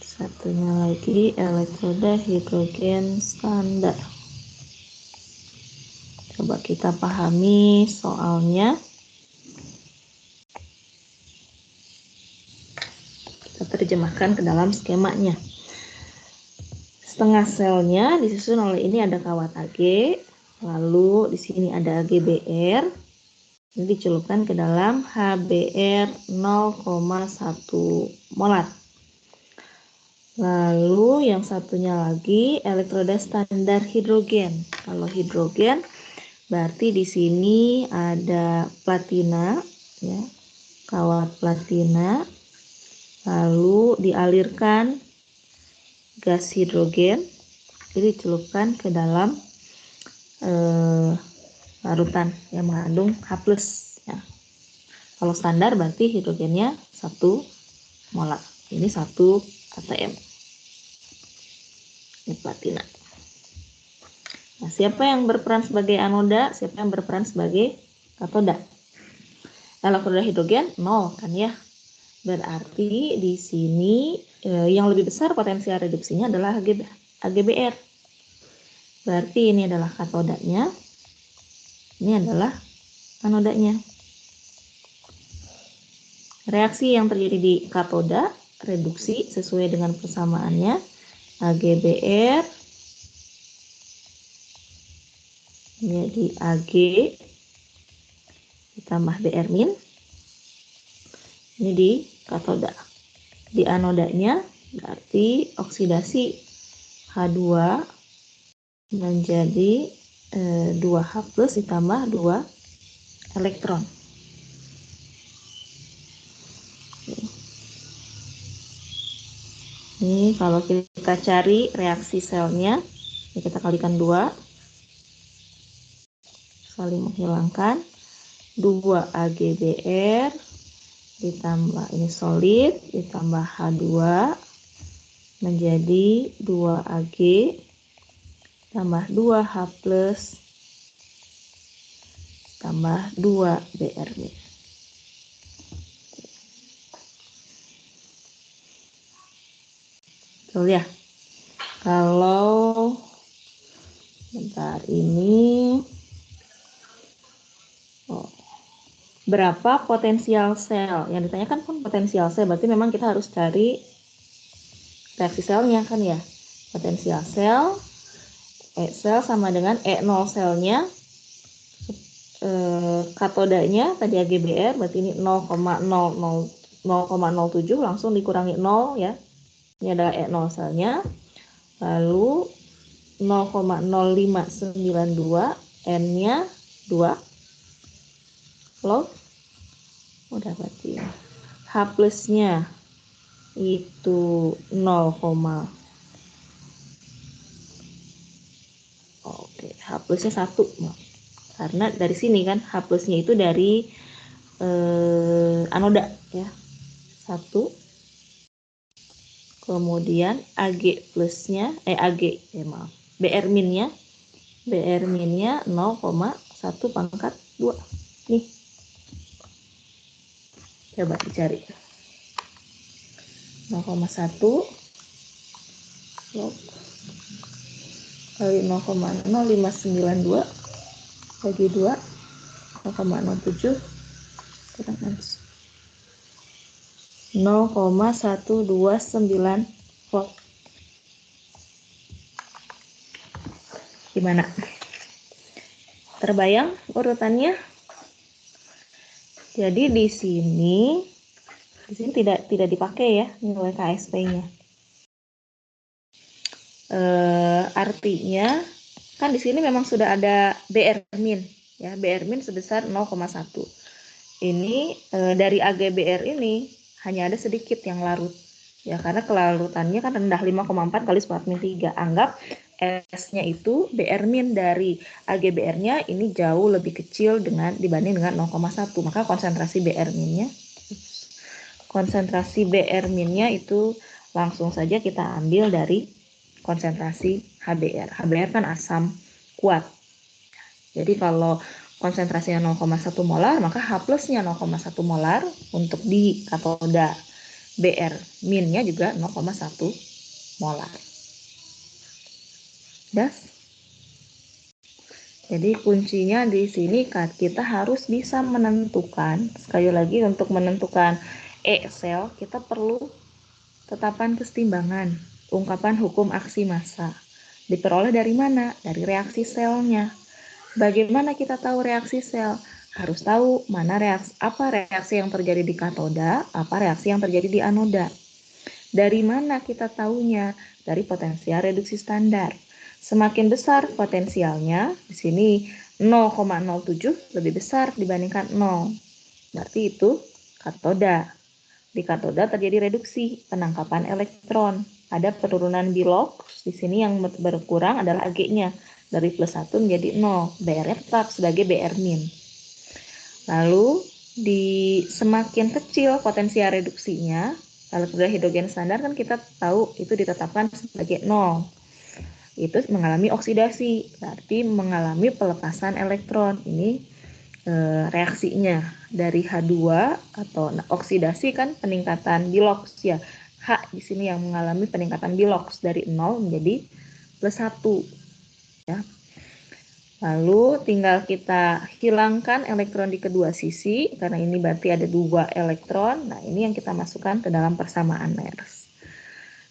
Satunya lagi elektroda hidrogen standar. Coba kita pahami soalnya. Kita terjemahkan ke dalam skemanya. Setengah selnya disusun oleh ini ada kawat Ag, lalu di sini ada AGBR. Ini dicelupkan ke dalam HBr 0,1 molar. Lalu yang satunya lagi elektroda standar hidrogen. Kalau hidrogen berarti di sini ada platina, ya, kawat platina, lalu dialirkan gas hidrogen, jadi dicelupkan ke dalam larutan yang mengandung H+. Ya. Kalau standar berarti hidrogennya 1 molar, ini 1 atm. Ini platina. Nah, siapa yang berperan sebagai anoda, siapa yang berperan sebagai katoda? Elektroda hidrogen 0 kan ya. Berarti di sini yang lebih besar potensial reduksinya adalah AgBr. Berarti ini adalah katodanya. Ini adalah anodanya. Reaksi yang terjadi di katoda reduksi sesuai dengan persamaannya. AgBr menjadi Ag ditambah Br min. Ini di katoda. Di anodanya berarti oksidasi H2 menjadi 2H plus ditambah 2 elektron. Ini kalau kita cari reaksi selnya, ini kita kalikan 2, saling menghilangkan, 2 AgBr ditambah ini solid, ditambah H2 menjadi 2 Ag tambah 2H plus tambah 2 Br min. Betul ya? Kalau bentar ini berapa potensial sel? Yang ditanyakan pun potensial sel, berarti memang kita harus cari reaksi selnya kan ya. Potensial sel, E sel sama dengan E0 selnya, katodanya tadi AgBr, berarti ini 0,07 langsung dikurangi 0 ya. Ini adalah E0 selnya. Lalu 0,0592, N-nya 2 log. Udah berarti H plusnya itu 0, oke, H plusnya 1. Karena dari sini kan H plusnya itu dari anoda ya. 1. Kemudian Ag plusnya Br minnya 0,1 pangkat 2. Nih. Coba dicari. 0,1 log kali 0,0592 bagi 2, 0,07 kurang 0,129 volt. Gimana? Terbayang urutannya? Jadi di sini tidak dipakai ya nilai KSP-nya. Artinya kan di sini memang sudah ada Br min ya, Br min sebesar 0,1. Ini dari AgBr ini hanya ada sedikit yang larut ya, karena kelarutannya kan rendah 5,4 kali 10⁻³ Anggap S-nya itu Br min dari AgBr-nya ini jauh lebih kecil dibanding dengan 0,1, maka konsentrasi Br minnya itu langsung saja kita ambil dari konsentrasi HBr. HBr kan asam kuat. Jadi kalau konsentrasinya 0,1 molar, maka H plusnya 0,1 molar untuk di katoda. Br minnya juga 0,1 molar. Das? Jadi kuncinya di sini kita harus bisa menentukan, sekali lagi untuk menentukan E sel, kita perlu tetapan kesetimbangan, ungkapan hukum aksi massa. Diperoleh dari mana? Dari reaksi selnya. Bagaimana kita tahu reaksi sel? Harus tahu apa reaksi yang terjadi di katoda, apa reaksi yang terjadi di anoda. Dari mana kita tahunya? Dari potensial reduksi standar. Semakin besar potensialnya, di sini 0,07 lebih besar dibandingkan 0. Berarti itu katoda. Di katoda terjadi reduksi, penangkapan elektron. Ada penurunan Bilog, di sini yang berkurang adalah Ag-nya. Dari plus 1 menjadi 0. Br-nya tetap sebagai Br min. Lalu, semakin kecil potensial reduksinya, elektroda hidrogen standar kan kita tahu itu ditetapkan sebagai 0. Itu mengalami oksidasi, berarti mengalami pelepasan elektron. Ini reaksinya dari H2 atau oksidasi kan peningkatan bilox ya. H di sini yang mengalami peningkatan bilox dari 0 menjadi +1 ya. Lalu tinggal kita hilangkan elektron di kedua sisi karena ini berarti ada 2 elektron. Nah, ini yang kita masukkan ke dalam persamaan Nernst.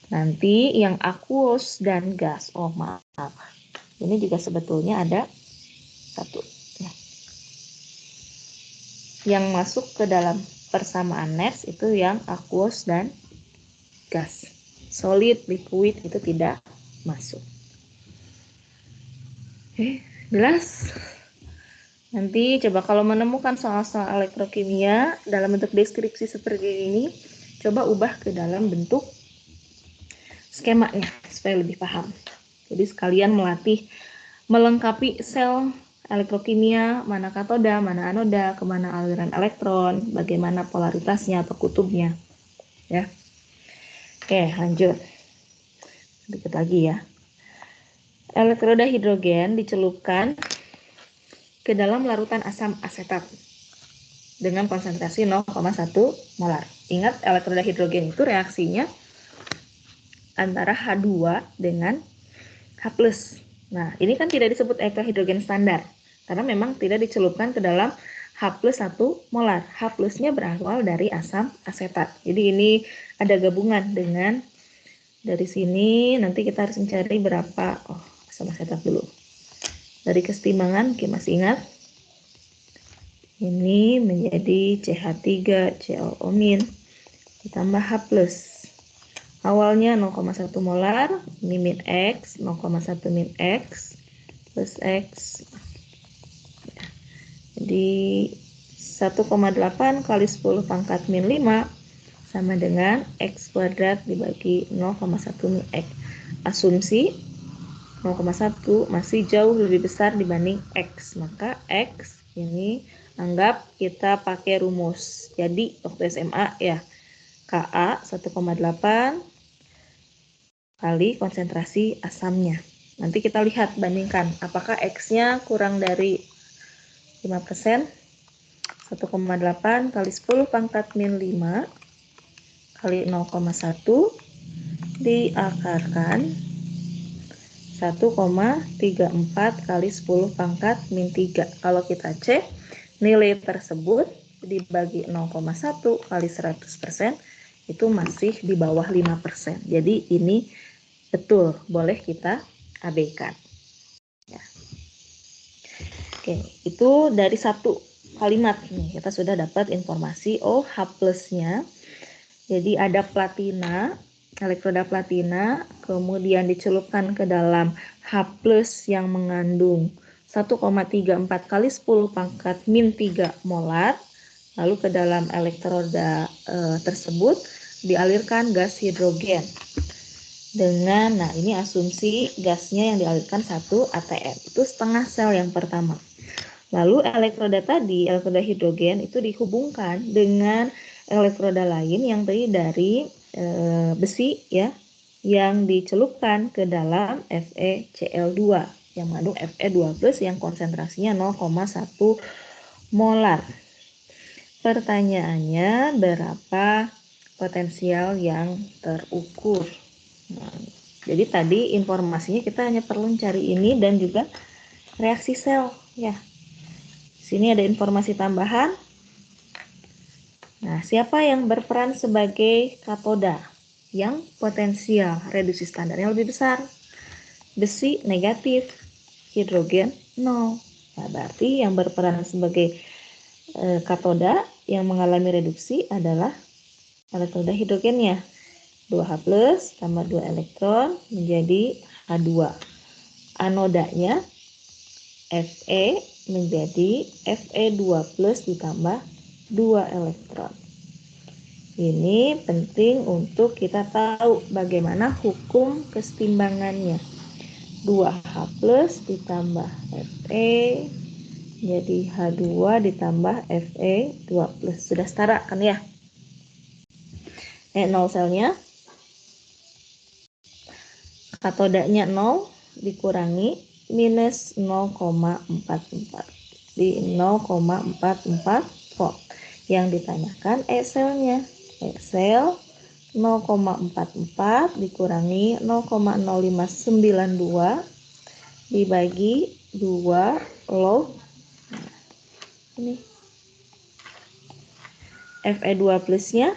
Nanti yang aqueous dan gas. Oh, maaf. Ini juga sebetulnya ada satu. Yang masuk ke dalam persamaan Nernst itu yang aqueous dan gas. Solid, liquid itu tidak masuk. Oke, jelas? Nanti coba kalau menemukan soal-soal elektrokimia dalam bentuk deskripsi seperti ini, coba ubah ke dalam bentuk skemanya supaya lebih paham. Jadi sekalian melatih melengkapi sel elektrokimia, mana katoda, mana anoda, kemana aliran elektron, bagaimana polaritasnya atau kutubnya. Ya. Oke, lanjut. Sedikit lagi ya. Elektroda hidrogen dicelupkan ke dalam larutan asam asetat dengan konsentrasi 0,1 molar. Ingat, elektroda hidrogen itu reaksinya antara H2 dengan H+. Nah, ini kan tidak disebut elektroda hidrogen standar karena memang tidak dicelupkan ke dalam H+1 molar. H+-nya berasal dari asam asetat. Jadi ini ada gabungan dengan dari sini nanti kita harus mencari berapa asam asetat dulu. Dari kesetimbangan, oke, masih ingat? Ini menjadi CH3ClO- ditambah H+. Awalnya 0,1 molar, ini min X, 0,1 min X, plus X. Jadi 1,8 kali 10 pangkat min 5 sama dengan X kuadrat dibagi 0,1 min X. Asumsi 0,1 masih jauh lebih besar dibanding X, maka X ini anggap kita pakai rumus. Jadi waktu SMA ya, Ka 1,8 kali konsentrasi asamnya. Nanti kita lihat, bandingkan apakah X-nya kurang dari 5%. 1,8 kali 10 pangkat min 5 kali 0,1 diakarkan 1,34 kali 10 pangkat min 3. Kalau kita cek nilai tersebut dibagi 0,1 kali 100% itu masih di bawah 5%. Jadi ini betul, boleh kita abaikan. Ya. Oke, itu dari satu kalimat nih kita sudah dapat informasi H+-nya. Jadi ada platina, elektroda platina, kemudian dicelupkan ke dalam H+ yang mengandung 1,34 kali 10 pangkat min 3 molar. Lalu ke dalam elektroda tersebut dialirkan gas hidrogen. Dengan, nah ini asumsi gasnya yang dialirkan 1 atm, itu setengah sel yang pertama. Lalu elektroda tadi, elektroda hidrogen itu dihubungkan dengan elektroda lain yang terdiri dari besi ya, yang dicelupkan ke dalam FeCl2 yang mengandung Fe2+ yang konsentrasinya 0,1 molar. Pertanyaannya, berapa potensial yang terukur? Nah, jadi tadi informasinya kita hanya perlu cari ini dan juga reaksi sel ya. Sini ada informasi tambahan. Nah, siapa yang berperan sebagai katoda? Yang potensial reduksi standarnya lebih besar. Besi negatif, hidrogen 0. Nah, berarti yang berperan sebagai katoda yang mengalami reduksi adalah elektroda hidrogennya. 2H+ tambah 2 elektron menjadi H2. Anodanya Fe menjadi Fe2+ ditambah 2 elektron. Ini penting untuk kita tahu bagaimana hukum kesetimbangannya. 2H+ ditambah Fe jadi H2 ditambah Fe2+. Sudah setara kan ya? 0 selnya. Katodanya 0 dikurangi minus 0,44. di 0,44 volt. Yang ditanyakan E-cell-nya. E-cell 0,44 dikurangi 0,0592 dibagi 2 log. Nah, ini Fe2 plusnya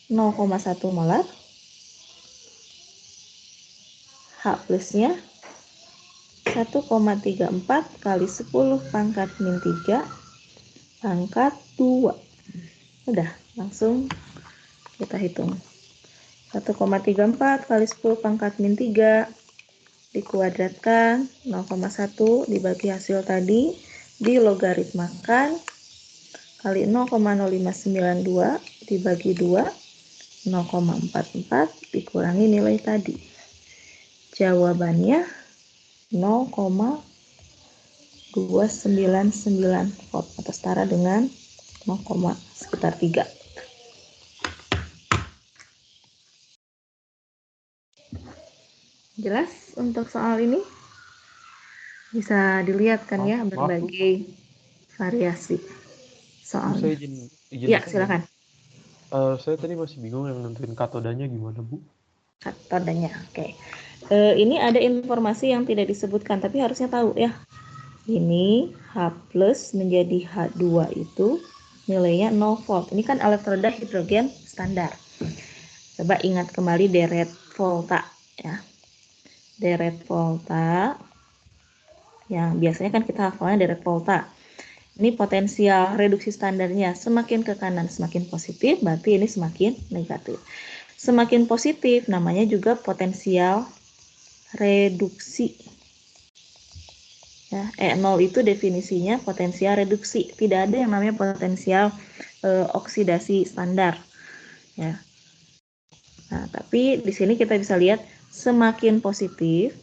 0,1 molar. H plusnya 1,34 kali 10 pangkat min 3 pangkat 2. Udah, langsung kita hitung. 1,34 kali 10 pangkat min 3 dikuadratkan 0,1 dibagi hasil tadi dilogaritmakan kali 0,0592 dibagi 2 0,44 dikurangi nilai tadi. Jawabannya 0,299 volt atau setara dengan 0, sekitar 3. Jelas untuk soal ini? Bisa dilihat kan ya berbagai variasi soalnya.
Saya izin
Ya, silakan.
Saya tadi masih bingung yang nentuin katodanya gimana, Bu?
Katodanya, oke. Ini ada informasi yang tidak disebutkan, tapi harusnya tahu ya. Ini H plus menjadi H2 itu nilainya 0 volt. Ini kan elektroda hidrogen standar. Coba ingat kembali deret volta ya. Deret volta yang biasanya kan kita hafalnya deret volta. Ini potensial reduksi standarnya semakin ke kanan semakin positif, berarti ini semakin negatif. Semakin positif namanya juga potensial reduksi. Ya, E0 itu definisinya potensial reduksi. Tidak ada yang namanya potensial oksidasi standar. Ya. Nah, tapi di sini kita bisa lihat semakin positif,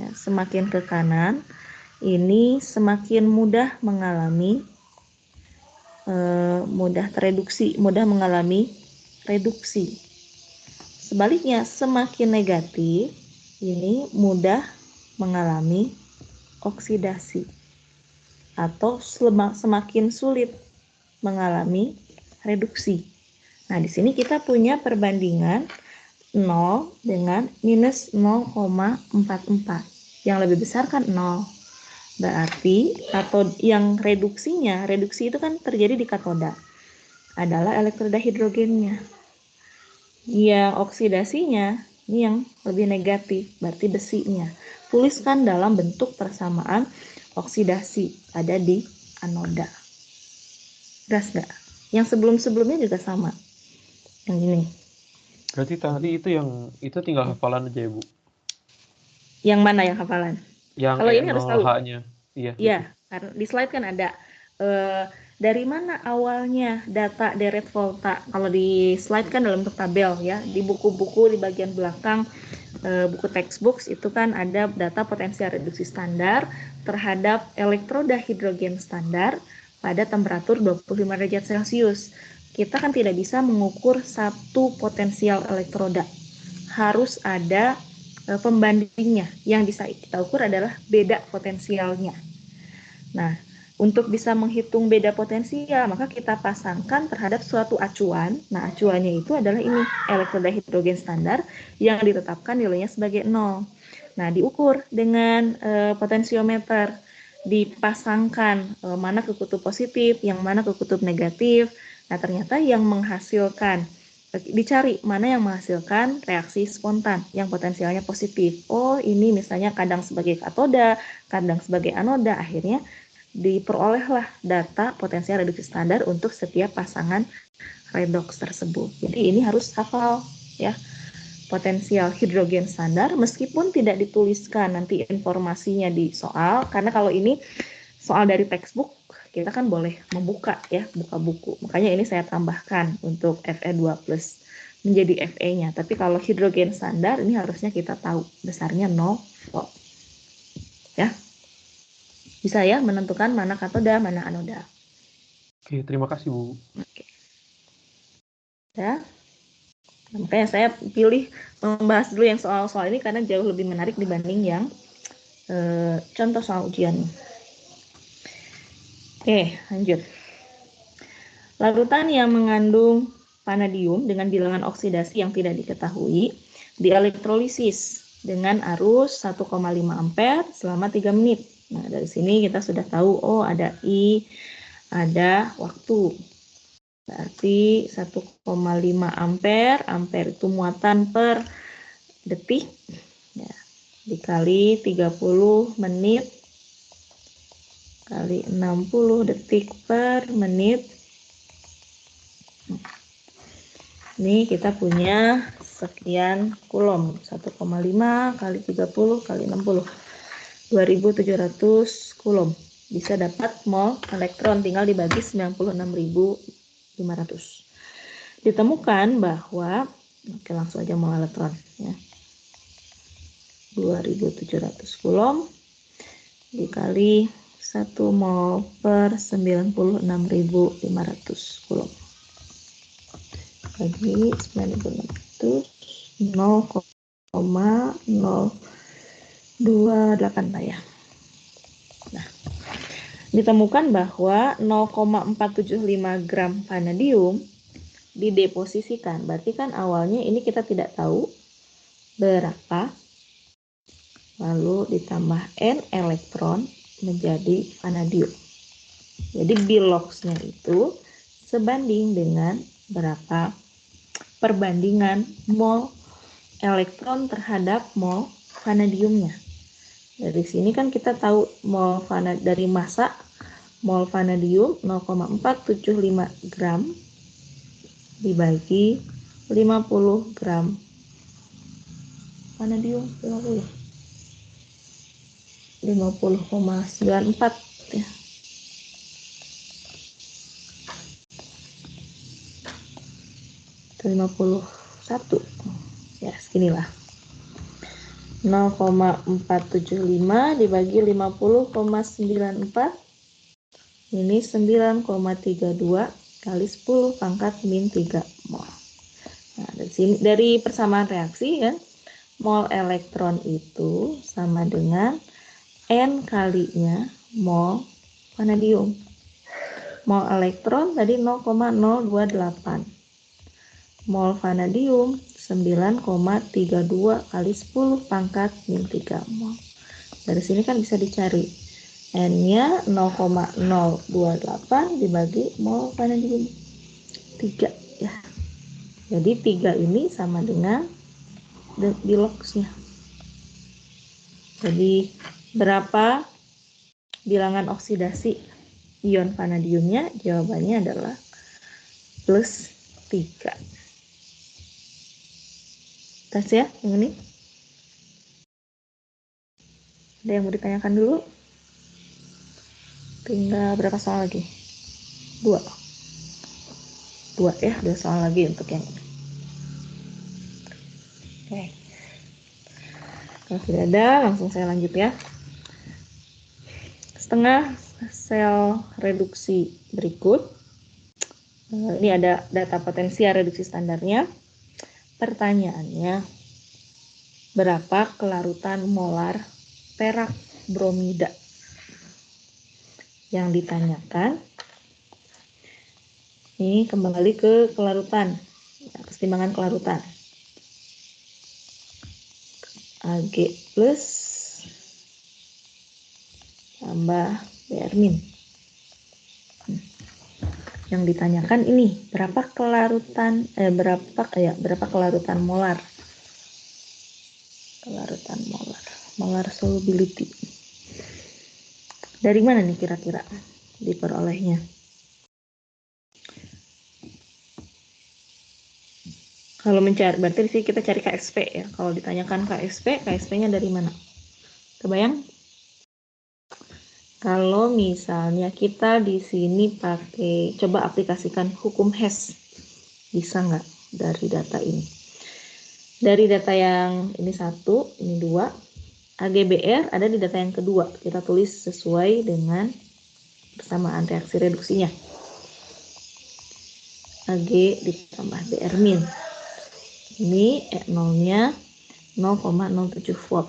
ya, semakin ke kanan, ini semakin mudah mengalami mudah mengalami reduksi. Sebaliknya, semakin negatif, ini mudah mengalami oksidasi atau semakin sulit mengalami reduksi. Nah, di sini kita punya perbandingan 0 dengan minus 0,44. Yang lebih besar kan 0. Berarti yang reduksi itu kan terjadi di katoda, adalah elektroda hidrogennya. Yang oksidasinya ini yang lebih negatif, berarti besinya. Tuliskan dalam bentuk persamaan oksidasi ada di anoda. Jelas nggak? Yang sebelum-sebelumnya juga sama. Yang ini.
Berarti tadi itu tinggal hafalan aja ya, Bu?
Yang mana yang hafalan?
Yang
kalau ini harus tahu.
H-nya. Iya.
Iya, karena di slide kan ada dari mana awalnya data deret volta. Kalau di slide kan dalam bentuk tabel ya. Di buku-buku di bagian belakang buku textbooks itu kan ada data potensial reduksi standar terhadap elektroda hidrogen standar pada temperatur 25 derajat Celcius. Kita kan tidak bisa mengukur satu potensial elektroda. Harus ada pembandingnya. Yang bisa kita ukur adalah beda potensialnya. Nah, untuk bisa menghitung beda potensial, maka kita pasangkan terhadap suatu acuan. Nah, acuannya itu adalah ini, elektroda hidrogen standar yang ditetapkan nilainya sebagai 0. Nah, diukur dengan potensiometer, dipasangkan mana ke kutub positif, yang mana ke kutub negatif. Nah, ternyata yang menghasilkan, dicari mana yang menghasilkan reaksi spontan yang potensialnya positif. Oh, ini misalnya kadang sebagai katoda, kadang sebagai anoda, akhirnya diperolehlah data potensial reduksi standar untuk setiap pasangan redoks tersebut. Jadi ini harus hafal ya, potensial hidrogen standar meskipun tidak dituliskan nanti informasinya di soal, karena kalau ini soal dari textbook kita kan boleh membuka ya, buka buku. Makanya ini saya tambahkan untuk Fe2+ menjadi Fe-nya. Tapi kalau hidrogen standar ini harusnya kita tahu besarnya 0 volt. Ya. Bisa ya menentukan mana katoda, mana anoda.
Oke, terima kasih, Bu.
Oke. Ya. Makanya saya pilih membahas dulu yang soal-soal ini karena jauh lebih menarik dibanding yang contoh soal ujian. Oke, lanjut. Larutan yang mengandung vanadium dengan bilangan oksidasi yang tidak diketahui dielektrolisis dengan arus 1,5 ampere selama 3 menit. Nah, dari sini kita sudah tahu, oh ada I, ada waktu. Berarti 1,5 ampere, ampere itu muatan per detik, ya, dikali 30 menit kali 60 detik per menit. Ini kita punya sekian kulom, 1,5 kali 30 kali 60, 2700 kulom. Bisa dapat mol elektron, tinggal dibagi 96.500. Ditemukan bahwa, oke langsung aja mol elektron ya, 2700 kulom dikali 1 mol per 96.500 kulom. Bagi 9600 0,028 lah ya. Nah, ditemukan bahwa 0,475 gram vanadium dideposisikan. Berarti kan awalnya ini kita tidak tahu berapa, lalu ditambah N elektron menjadi vanadium. Jadi biloxnya itu sebanding dengan berapa perbandingan mol elektron terhadap mol vanadiumnya. Dari sini kan kita tahu mol dari massa mol vanadium 0,475 gram dibagi 50 gram vanadium, 50,94 ya. Itu 51 ya, seginilah. 0,475 dibagi 50,94, ini 9,32 kali 10 pangkat min 3 mol. Nah, dari sini, dari persamaan reaksi ya, mol elektron itu sama dengan N kalinya mol vanadium. Mol elektron tadi 0,028. Mol vanadium 9,32 kali 10 pangkat min 3 mol. Dari sini kan bisa dicari N-nya 0,028 dibagi mol vanadium 3 ya. Jadi 3 ini sama dengan biloxnya. Jadi berapa bilangan oksidasi ion vanadiumnya? Jawabannya adalah plus 3. Tes ya yang ini. Ada yang mau ditanyakan dulu? Tinggal berapa soal lagi? 2 ya, 2 soal lagi untuk yang ini. Oke. Kalau sudah ada, langsung saya lanjut ya. Setengah sel reduksi berikut. Ini ada data potensial reduksi standarnya. Pertanyaannya, berapa kelarutan molar perak bromida? Yang ditanyakan, ini kembali ke kelarutan, kesetimbangan kelarutan. Ag plus tambah Br min. Yang ditanyakan ini berapa kelarutan berapa kelarutan molar? Kelarutan molar solubility. Dari mana nih kira-kira diperolehnya? Kalau mencari, berarti di sini kita cari KSP ya. Kalau ditanyakan KSP-nya dari mana? Kebayang? Kalau misalnya kita di sini pakai, coba aplikasikan hukum Hess, bisa nggak dari data ini? Dari data yang ini 1, ini 2, AgBr ada di data yang kedua. Kita tulis sesuai dengan persamaan reaksi reduksinya. Ag ditambah Br min. Ini E0-nya 0,07 volt.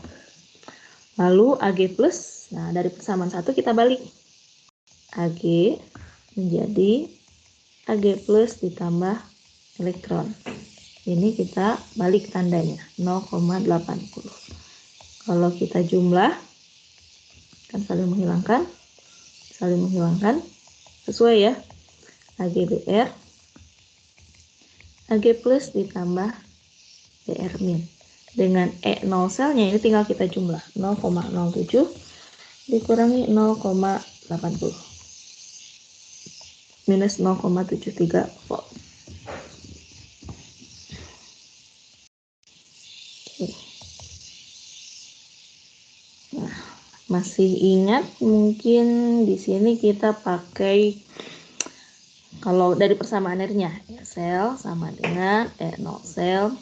Lalu Ag plus, nah dari persamaan 1 kita balik. Ag menjadi Ag plus ditambah elektron. Ini kita balik tandanya 0,80. Kalau kita jumlah kan saling menghilangkan sesuai ya. AgBr Ag plus ditambah Br min. Dengan E0 selnya ini tinggal kita jumlah 0,07 dikurangi 0,80 minus 0,73 volt. Nah, masih ingat mungkin di sini kita pakai kalau dari persamaan airnya ya, sel sama dengan E0 sel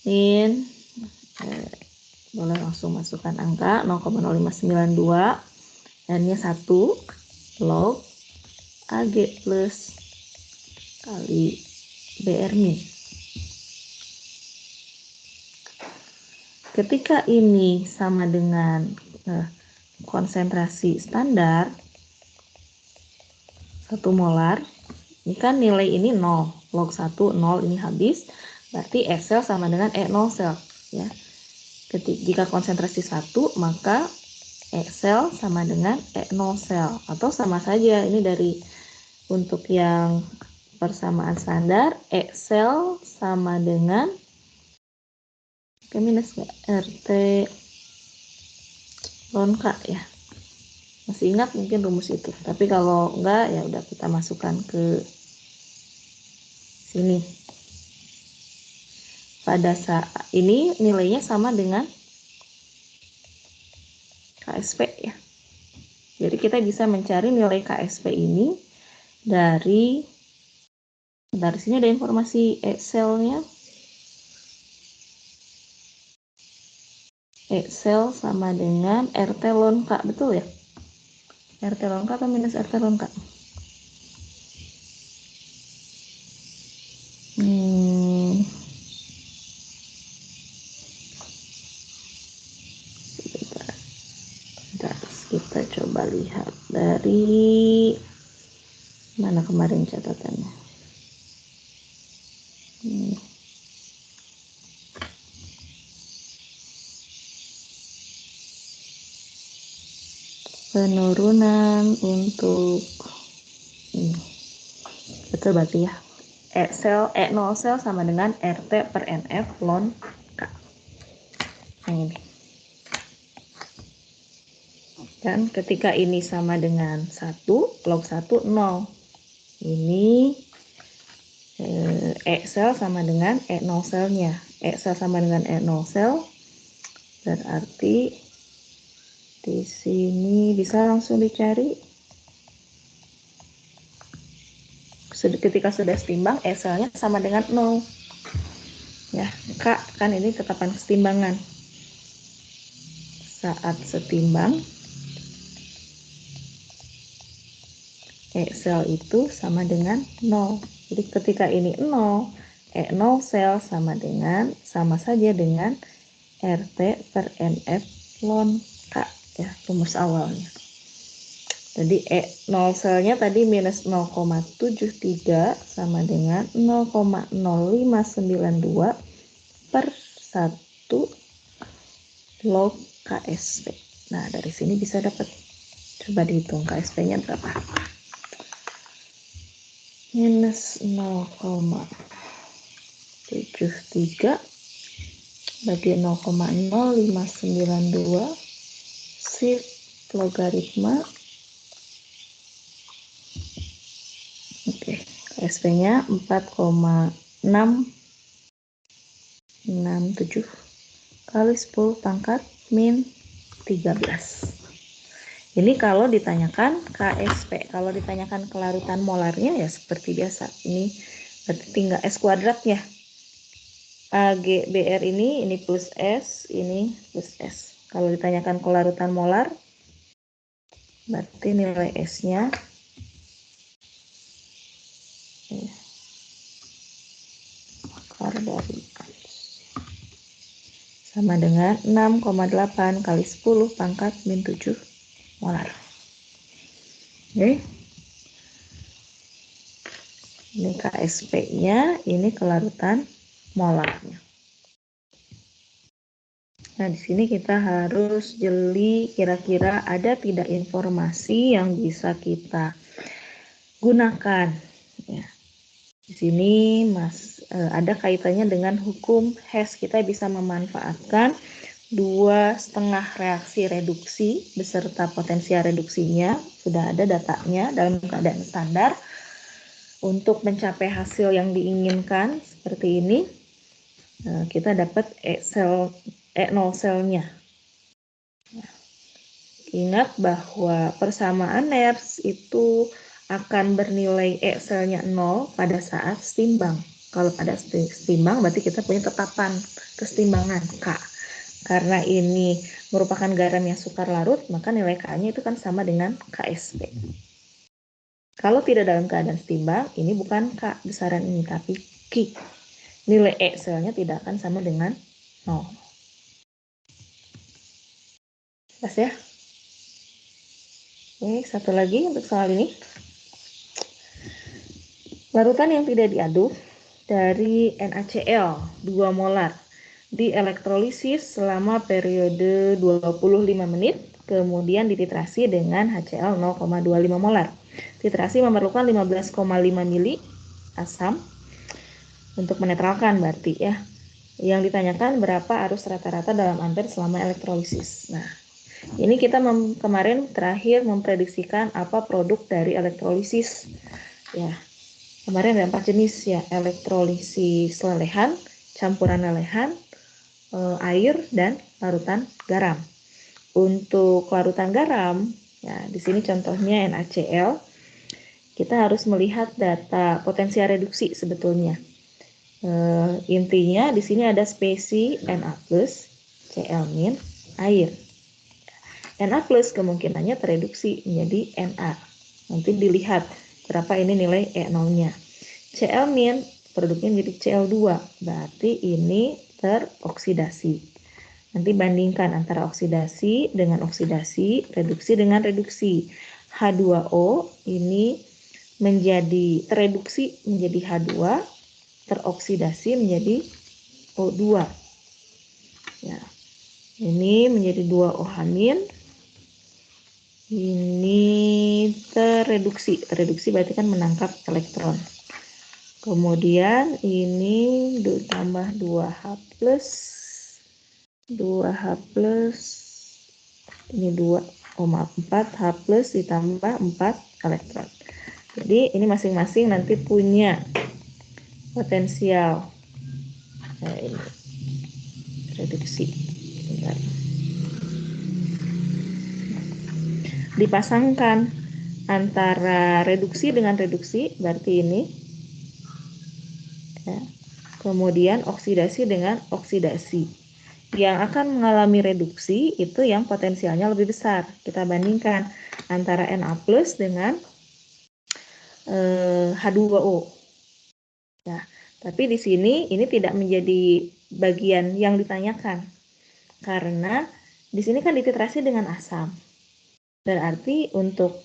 min boleh langsung masukkan angka 0,0592 N-nya 1 log Ag plus kali Br min. Ketika ini sama dengan konsentrasi standar 1 molar, ini kan nilai ini 0, log 1 0 ini habis, berarti E sel sama dengan E0 sel ya. Jika konsentrasi 1 maka E sel sama dengan E0 sel atau sama saja ini dari untuk yang persamaan standar E sel sama dengan minus RT ln K ya. Masih ingat mungkin rumus itu. Tapi kalau enggak ya udah kita masukkan ke sini. Pada saat ini nilainya sama dengan KSP ya. Jadi kita bisa mencari nilai KSP ini dari sini ada informasi E selnya. E sel sama dengan RT ln K, betul ya? RT ln K atau minus RT ln K? Kita coba lihat dari mana kemarin catatannya. Penurunan untuk ini. Betul berarti ya. E0 sel sama dengan RT per NF ln K. Yang ini. Dan ketika ini sama dengan 1, log 1 0. Ini E sel sama dengan E0 selnya. E sel sama dengan E0 sel. Berarti di sini bisa langsung dicari. Ketika sudah setimbang, E selnya sama dengan 0. Ya, K kan ini tetapan kesetimbangan. Saat setimbang, E sel itu sama dengan 0. Jadi ketika ini 0, E0 sel sama saja dengan RT per NF ln K ya, rumus awalnya. Jadi E0 selnya tadi minus 0,73 sama dengan 0,0592 per 1 log KSP. Nah, dari sini bisa dapat. Coba dihitung KSP-nya berapa. Minus 0,73 bagi 0,0592 sif logaritma. Oke, KSP-nya 4,667 kali 10 pangkat min 13. Ini kalau ditanyakan KSP, kalau ditanyakan kelarutan molarnya ya seperti biasa. Ini berarti tinggal S kuadrat ya. AgBr ini plus S, ini plus S. Kalau ditanyakan kelarutan molar, berarti nilai S-nya akar dari sama dengan 6,8 kali 10 pangkat min 7 molar. Oke. Ini KSP-nya, ini kelarutan molarnya. Nah, di sini kita harus jeli kira-kira ada tidak informasi yang bisa kita gunakan. Ya. Di sini ada kaitannya dengan hukum Hess. Kita bisa memanfaatkan 2,5 reaksi reduksi beserta potensial reduksinya. Sudah ada datanya dalam keadaan standar. Untuk mencapai hasil yang diinginkan seperti ini, kita dapat E0 selnya. Ingat bahwa persamaan Nernst itu akan bernilai E selnya 0 pada saat setimbang. Kalau pada setimbang berarti kita punya tetapan kesetimbangan K. Karena ini merupakan garam yang sukar larut, maka nilai K-nya itu kan sama dengan KSP. Kalau tidak dalam keadaan setimbang, ini bukan K besaran ini, tapi Q. Nilai E selnya tidak akan sama dengan 0. Jelas ya? Oke, satu lagi untuk soal ini. Larutan yang tidak diaduk dari NaCl 2 molar di elektrolisis selama periode 25 menit, kemudian dititrasi dengan HCl 0,25 molar. Titrasi memerlukan 15,5 mili asam untuk menetralkan berarti ya. Yang ditanyakan berapa arus rata-rata dalam ampere selama elektrolisis. Nah, ini kita kemarin terakhir memprediksikan apa produk dari elektrolisis. Ya, kemarin ada 4 jenis ya, elektrolisis lelehan, campuran lelehan, air, dan larutan garam. Untuk larutan garam, ya di sini contohnya NaCl, kita harus melihat data potensial reduksi sebetulnya. Intinya di sini ada spesi Na+, Cl-, air. Na+ kemungkinannya tereduksi menjadi Na. Nanti dilihat berapa ini nilai E0-nya. Cl- produknya menjadi Cl2, berarti ini teroksidasi. Nanti bandingkan antara oksidasi dengan oksidasi, reduksi dengan reduksi. H2O ini menjadi tereduksi menjadi H2, teroksidasi menjadi O2. Ya. Ini menjadi 2OH-, ini tereduksi berarti kan menangkap elektron. Kemudian ini ditambah 2H+, ini 4H+ ditambah 4 elektron. Jadi ini masing-masing nanti punya potensial ini reduksi. Dipasangkan antara reduksi dengan reduksi, berarti ini ya. Kemudian oksidasi dengan oksidasi. Yang akan mengalami reduksi itu yang potensialnya lebih besar. Kita bandingkan antara Na+ dengan H2O. Nah, tapi di sini ini tidak menjadi bagian yang ditanyakan. Karena di sini kan dititrasi dengan asam. Berarti untuk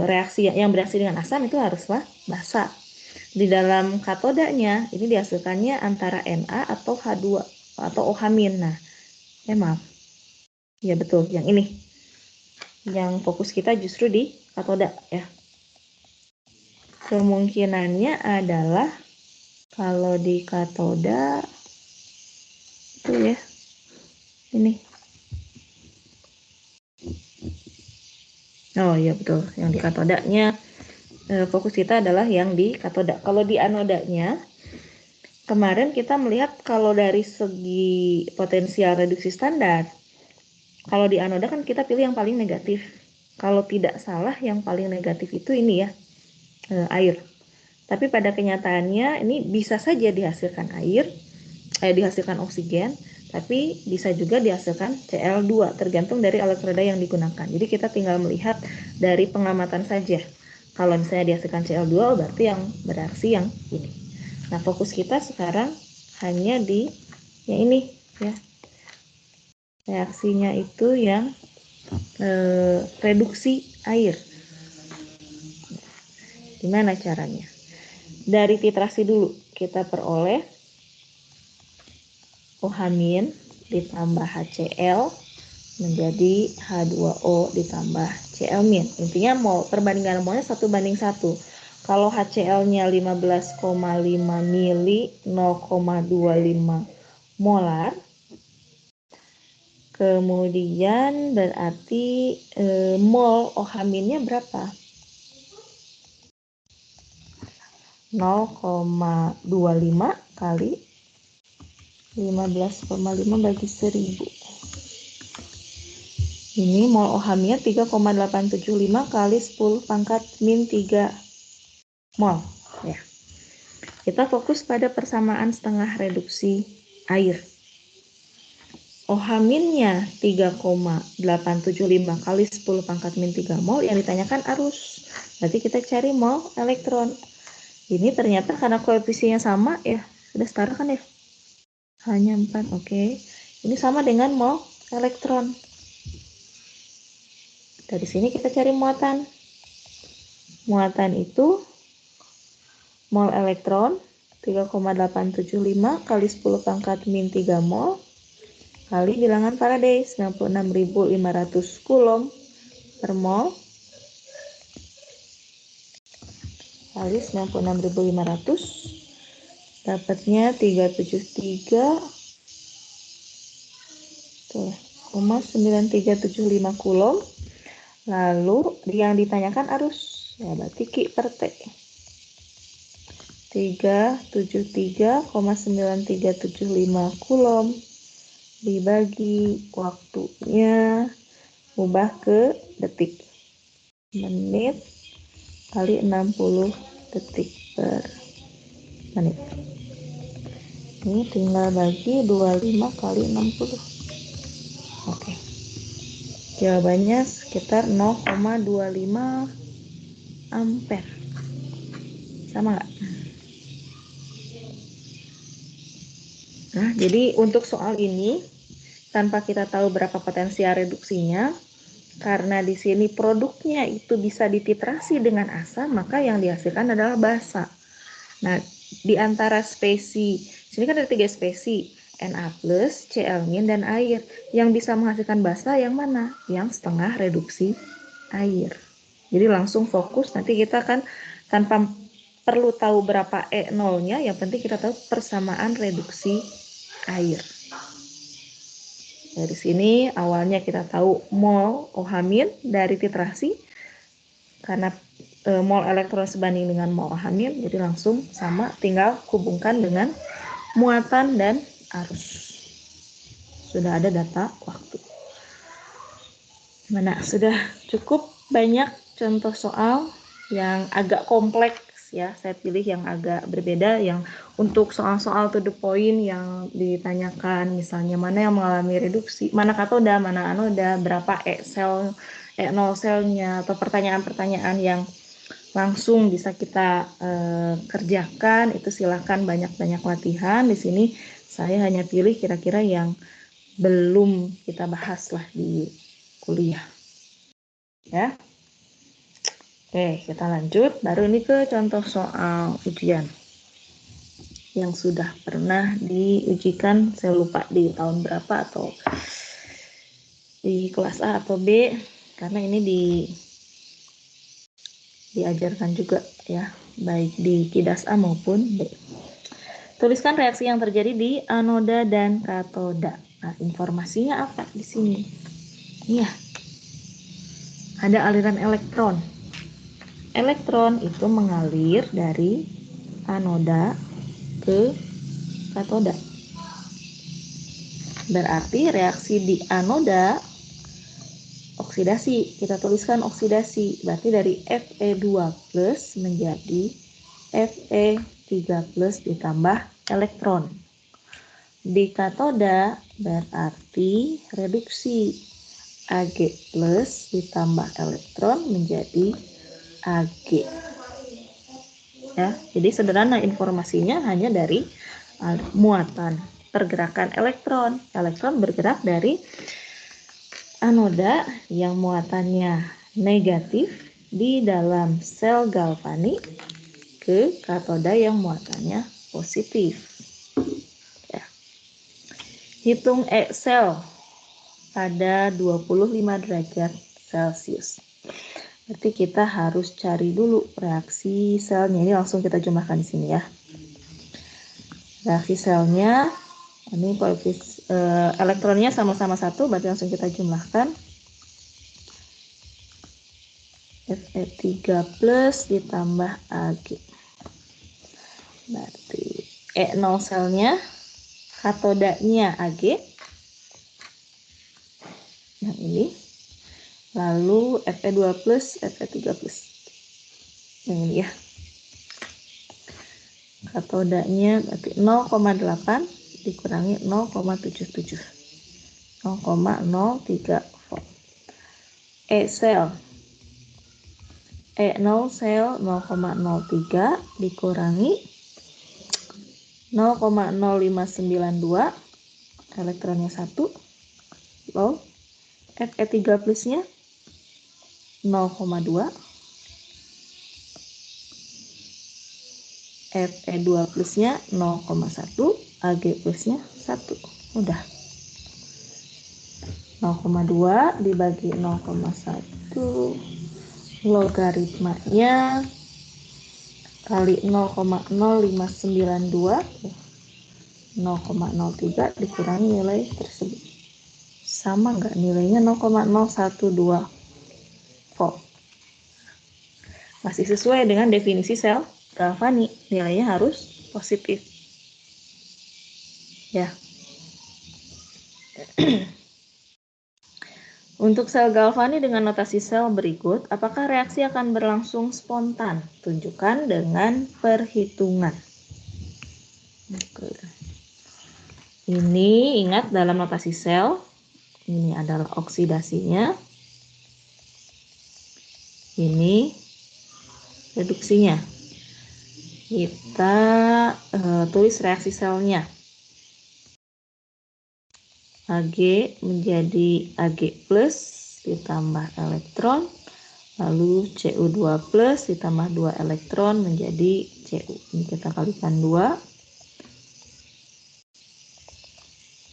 reaksi yang bereaksi dengan asam itu haruslah basa. Di dalam katodanya ini dihasilkannya antara Na atau H2 atau OH-. Nah, maaf. Ya betul, yang ini. Yang fokus kita justru di katoda ya. Kemungkinannya adalah kalau di katoda itu ya. Ini. Oh iya betul, yang di katodanya fokus kita adalah yang di katoda. Kalau di anodanya kemarin kita melihat kalau dari segi potensial reduksi standar, kalau di anoda kan kita pilih yang paling negatif. Kalau tidak salah yang paling negatif itu ini ya, air. Tapi pada kenyataannya ini bisa saja dihasilkan air, dihasilkan oksigen, tapi bisa juga dihasilkan Cl2, tergantung dari elektroda yang digunakan. Jadi kita tinggal melihat dari pengamatan saja. Kalau misalnya dihasilkan Cl2 berarti yang bereaksi yang ini. Nah, fokus kita sekarang hanya di yang ini ya. Reaksinya itu yang reduksi air. Gimana caranya? Dari titrasi dulu, kita peroleh OH- ditambah HCl menjadi H2O ditambah Cl-. Intinya perbandingan molnya 1:1. Kalau HCl-nya 15,5 mili 0,25 molar, kemudian berarti mol OH-nya berapa? 0,25 kali 15,5 bagi 1000. Ini mol OH-nya 3,875 kali 10⁻³ mol. Ya. Kita fokus pada persamaan setengah reduksi air. OH-nya 3,875 kali 10⁻³ mol, yang ditanyakan arus. Berarti kita cari mol elektron. Ini ternyata karena koefisiennya sama ya, sudah setara kan ya? Hanya 4, oke. Ini sama dengan mol elektron. Dari sini kita cari muatan. Muatan itu mol elektron 3,875 kali 10⁻³ mol kali bilangan Faraday 96.500 coulomb per mol kali 96.500, dapatnya 373,9375 coulomb. Lalu yang ditanyakan arus, ya berarti Q per T 373,9375 coulomb dibagi waktunya, ubah ke detik, menit kali 60 detik per menit. Ini tinggal bagi 25 kali 60. Oke. Jawabannya sekitar 0,25 ampere. Sama nggak? Nah, jadi untuk soal ini, tanpa kita tahu berapa potensial reduksinya, karena di sini produknya itu bisa dititrasi dengan asa, maka yang dihasilkan adalah basa. Nah, di antara spesi, sini kan ada 3 spesi, Na+, Cl-, dan air. Yang bisa menghasilkan basa yang mana? Yang setengah reduksi air. Jadi langsung fokus, nanti kita kan tanpa perlu tahu berapa E0-nya, yang penting kita tahu persamaan reduksi air. Dari sini awalnya kita tahu mol OH- dari titrasi, karena mol elektron sebanding dengan mol OH-, jadi langsung sama, tinggal hubungkan dengan muatan dan arus. Sudah ada data waktu. Mana sudah cukup banyak contoh soal yang agak kompleks ya. Saya pilih yang agak berbeda, yang untuk soal-soal to the point yang ditanyakan, misalnya mana yang mengalami reduksi, mana katoda, mana anoda, berapa E0 selnya, atau pertanyaan-pertanyaan yang langsung bisa kita kerjakan, itu silakan banyak-banyak latihan. Di sini saya hanya pilih kira-kira yang belum kita bahas lah di kuliah. Ya. Oke, kita lanjut. Baru ini ke contoh soal ujian yang sudah pernah diujikan, saya lupa di tahun berapa, atau di kelas A atau B, karena ini diajarkan juga ya, baik di KIDAS A maupun B. Tuliskan reaksi yang terjadi di anoda dan katoda. Nah, informasinya apa di sini? Iya, ada aliran elektron. Elektron itu mengalir dari anoda ke katoda. Berarti reaksi di anoda oksidasi, kita tuliskan oksidasi. Berarti dari Fe2+ menjadi Fe3+ ditambah elektron. Di katoda berarti reduksi, Ag+ ditambah elektron menjadi Ag. Ya, jadi sederhana informasinya hanya dari muatan, pergerakan elektron. Elektron bergerak dari anoda yang muatannya negatif di dalam sel galvanik ke katoda yang muatannya positif. Ya. Hitung E sel pada 25 derajat Celcius. Berarti kita harus cari dulu reaksi selnya. Ini langsung kita jumlahkan di sini ya. Reaksi selnya, ini elektronnya sama-sama 1, berarti langsung kita jumlahkan. Fe3 plus ditambah Ag. Berarti E0 selnya, katodanya Ag. Yang ini. Lalu Fe2 plus, Fe3 plus. Yang ini ya. Katodanya berarti 0,8 dikurangi 0,77. 0,03 volt. E sel. E0 sel 0,03 dikurangi 0,0592, elektronnya 1. Lalu Fe3 plusnya 0,2. Fe2 plusnya 0,1, Ag plusnya 1. Udah. 0,2 dibagi 0,1, logaritmanya kali 0,0592, 0,03 dikurangi nilai tersebut. Sama nggak nilainya? 0,012 volt. Masih sesuai dengan definisi sel galvanik, nilainya harus positif. Ya. Untuk sel galvanik dengan notasi sel berikut, apakah reaksi akan berlangsung spontan? Tunjukkan dengan perhitungan. Oke. Ini ingat dalam notasi sel, ini adalah oksidasinya. Ini reduksinya. Kita tulis reaksi selnya. Ag menjadi Ag plus ditambah elektron, lalu Cu2 plus ditambah 2 elektron menjadi Cu. Ini kita kalikan 2.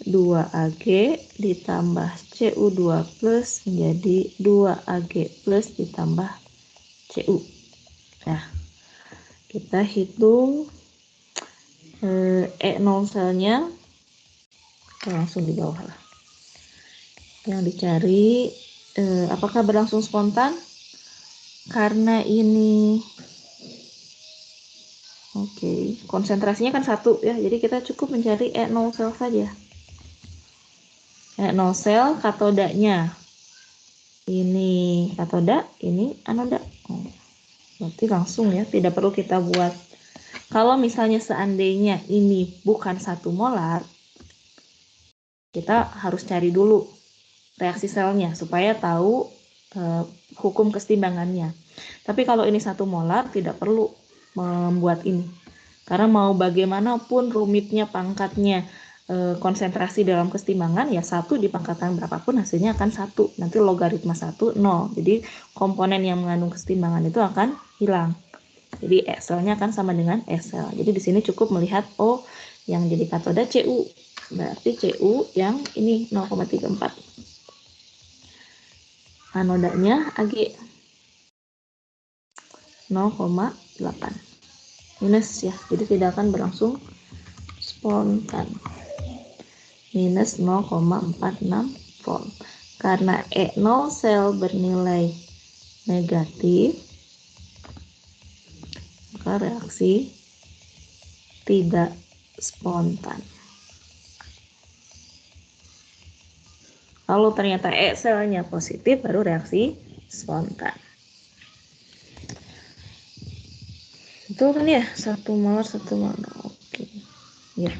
2Ag ditambah Cu2 plus menjadi 2Ag plus ditambah Cu. Nah, kita hitung E0 selnya. Langsung di bawah lah. Yang dicari apakah berlangsung spontan? Karena ini konsentrasinya kan 1 ya. Jadi kita cukup mencari E0 sel saja. E0 sel katodanya. Ini katoda, ini anoda. Berarti langsung ya, tidak perlu kita buat. Kalau misalnya seandainya ini bukan 1 molar, kita harus cari dulu reaksi selnya supaya tahu hukum kesetimbangannya. Tapi kalau ini 1 molar tidak perlu membuat ini. Karena mau bagaimanapun rumitnya pangkatnya konsentrasi dalam kesetimbangan ya 1 di pangkatan berapapun hasilnya akan 1. Nanti logaritma 1 0. Jadi komponen yang mengandung kesetimbangan itu akan hilang. Jadi E selnya akan sama dengan E sel. Jadi di sini cukup melihat yang jadi katoda Cu. Berarti Cu yang ini 0,34. Anodanya Ag 0,8. Minus ya. Jadi tidak akan berlangsung spontan. Minus 0,46 volt. Karena E0 sel bernilai negatif, maka reaksi tidak spontan. Kalau ternyata E selnya positif, baru reaksi spontan. Betul kan ya? 1 molar, 1 molar. Oke. Ya.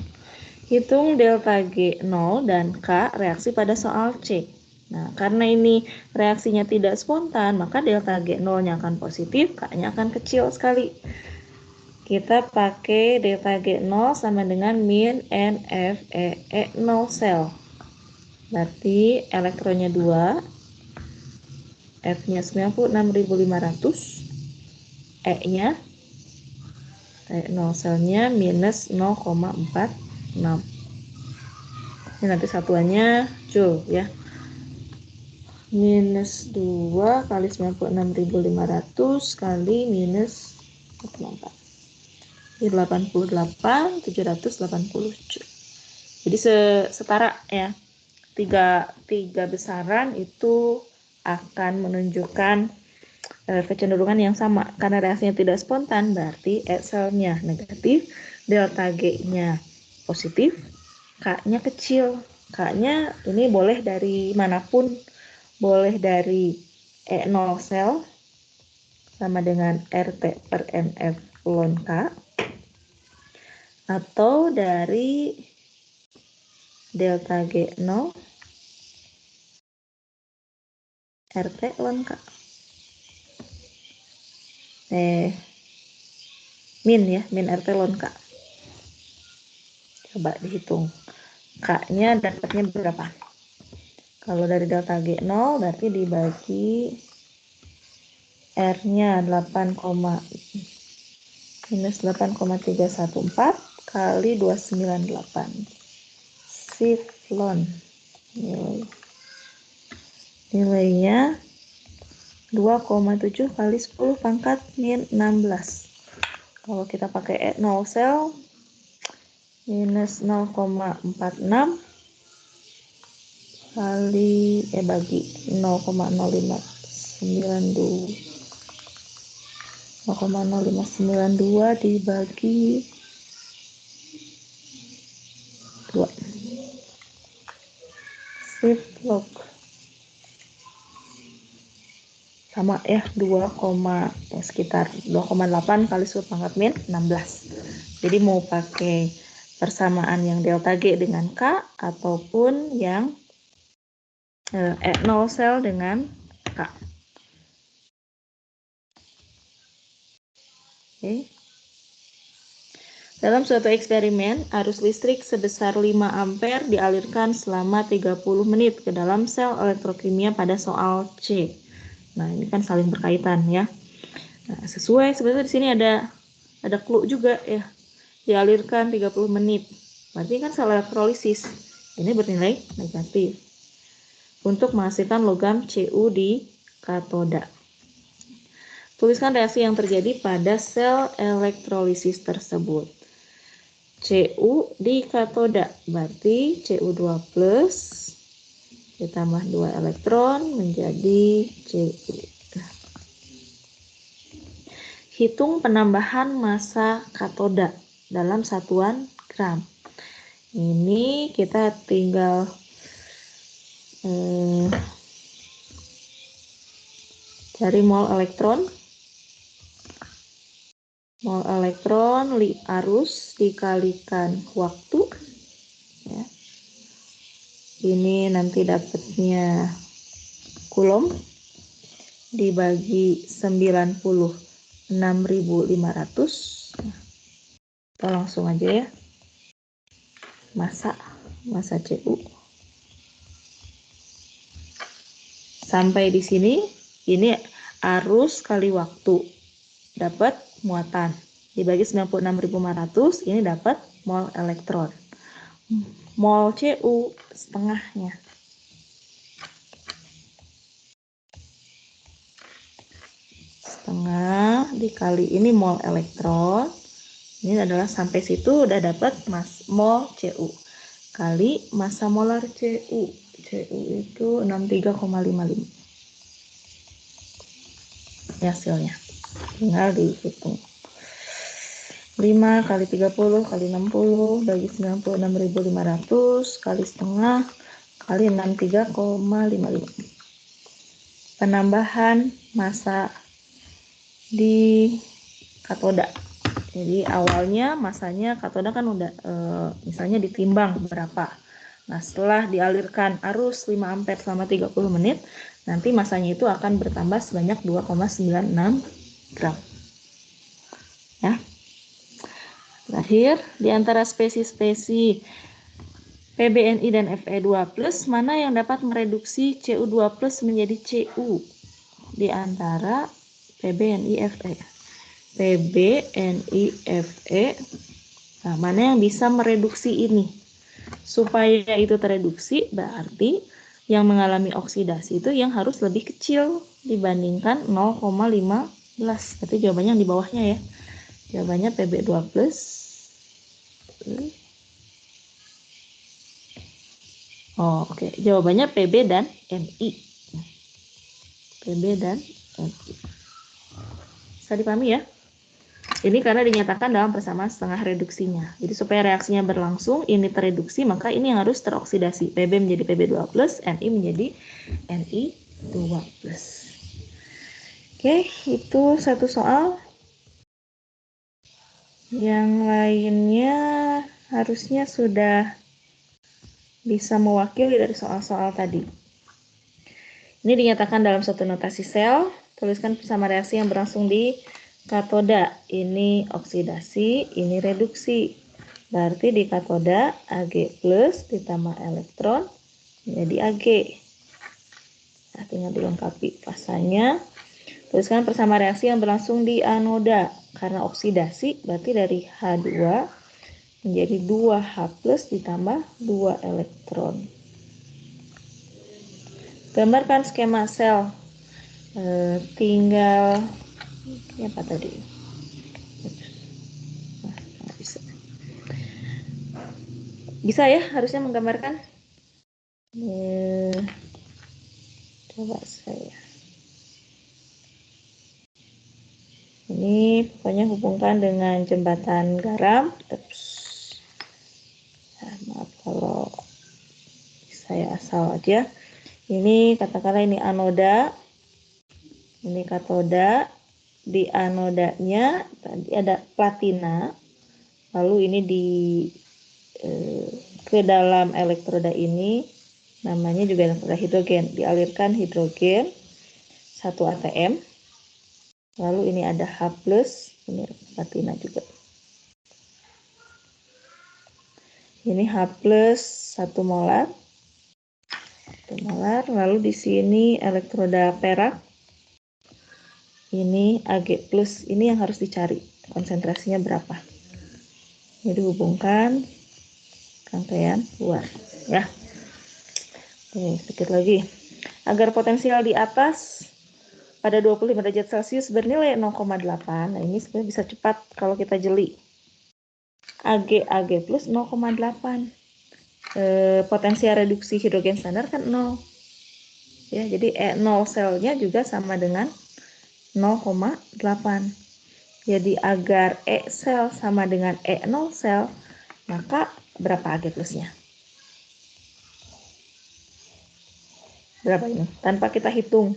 Hitung delta G0 dan K reaksi pada soal C. Nah, karena ini reaksinya tidak spontan, maka delta G0-nya akan positif, K-nya akan kecil sekali. Kita pakai delta G0 sama dengan min NFE E0 sel. Berarti elektronnya 2, F-nya 96.500, E-nya selnya minus 0,46. Ini nanti satuannya joule ya. Minus 2 kali 96.500 kali minus 44. Ini 88.780 joule. Jadi setara ya. Tiga besaran itu akan menunjukkan kecenderungan yang sama. Karena reaksinya tidak spontan, berarti E-selnya negatif, delta G-nya positif, K-nya kecil. K-nya ini boleh dari manapun, boleh dari E0 sel sama dengan RT per MF ln K, atau dari delta G0 RT ln K. Min ya, min RT ln K. Coba dihitung. K-nya dapatnya berapa? Kalau dari delta G0 berarti dibagi R-nya minus 8,314 kali 298. Siflon. Nilainya 2,7 kali 10 pangkat min 16. Kalau kita pakai E0 sel, minus 0,46 kali bagi 0,0592 dibagi 2. Shift log sama ya, sekitar 2,8 kali 10 pangkat min 16. Jadi mau pakai persamaan yang delta G dengan K ataupun yang E0 sel dengan K. Oke. Dalam suatu eksperimen, arus listrik sebesar 5 ampere dialirkan selama 30 menit ke dalam sel elektrokimia pada soal C. Nah, ini kan saling berkaitan ya. Nah, sesuai sebenarnya di sini ada clue juga ya. Dialirkan 30 menit. Berarti kan sel elektrolisis. Ini bernilai negatif. Untuk menghasilkan logam Cu di katoda. Tuliskan reaksi yang terjadi pada sel elektrolisis tersebut. Cu di katoda berarti Cu2+ ditambah 2 elektron menjadi Cu. Hitung penambahan massa katoda dalam satuan gram. Ini kita tinggal cari mol elektron. Mol elektron arus dikalikan waktu ya. Ini nanti dapatnya kulom dibagi 96.500. Kita langsung aja ya. Massa Cu. Sampai di sini ini arus kali waktu dapat muatan dibagi 96.500, ini dapat mol elektron. Mol Cu setengahnya. Setengah dikali ini mol elektron. Ini adalah sampai situ udah dapat mol Cu. Kali massa molar Cu. Cu itu 63,55. Hasilnya. Tinggal dihitung. 5 kali 30 kali 60 bagi 96.500 kali setengah kali 63,55. Penambahan massa di katoda. Jadi awalnya massanya katoda kan udah misalnya ditimbang berapa. Nah, setelah dialirkan arus 5 ampere selama 30 menit, nanti massanya itu akan bertambah sebanyak 2,96 gram. Ya. Terakhir, di antara spesi-spesi PbNi dan Fe2+, mana yang dapat mereduksi Cu2+ menjadi Cu? di antara PB, NI, Fe. PB, NI, Fe. Nah, mana yang bisa mereduksi ini? Supaya itu tereduksi, berarti yang mengalami oksidasi itu yang harus lebih kecil dibandingkan 0,15. Berarti jawabannya yang di bawahnya ya. Jawabannya Pb2+. Oh, oke. Jawabannya Pb dan Ni. Pb dan Ni. Bisa dipahami ya? Ini karena dinyatakan dalam persamaan setengah reduksinya. Jadi supaya reaksinya berlangsung, ini tereduksi, maka ini yang harus teroksidasi. Pb menjadi Pb2+, Ni menjadi Ni2+. Oke, itu satu soal. Yang lainnya harusnya sudah bisa mewakili dari soal-soal tadi. Ini dinyatakan dalam suatu notasi sel. Tuliskan bersama reaksi yang berlangsung di katoda. Ini oksidasi, ini reduksi. Berarti di katoda Ag+ ditambah elektron menjadi Ag. Nah, tinggal dilengkapi fasanya. Tuliskan bersama reaksi yang berlangsung di anoda. Karena oksidasi berarti dari H2 menjadi 2H+ ditambah 2 elektron. Gambarkan skema sel. Tinggal ini apa tadi? Bisa ya harusnya menggambarkan. Coba saya. Ini pokoknya hubungkan dengan jembatan garam. Maaf kalau saya asal aja. Ini katakanlah ini anoda, ini katoda. Di anodanya tadi ada platina, lalu ini ke dalam elektroda ini namanya juga elektroda hidrogen, dialirkan hidrogen 1 atm. Lalu ini ada H+, ini platina juga. Ini H+ 1 molar. Lalu di sini elektroda perak. Ini Ag+, ini yang harus dicari konsentrasinya berapa. Jadi hubungkan rangkaian luar ya. Oke, sedikit lagi. Agar potensial di atas pada 25 derajat Celcius bernilai 0,8. Nah, ini sebenarnya bisa cepat kalau kita jeli. Ag+ 0,8. Potensial reduksi hidrogen standar kan 0. Ya, jadi E0 selnya juga sama dengan 0,8. Jadi agar E sel sama dengan E0 sel, maka berapa Ag+-nya? Berapa ini? Tanpa kita hitung.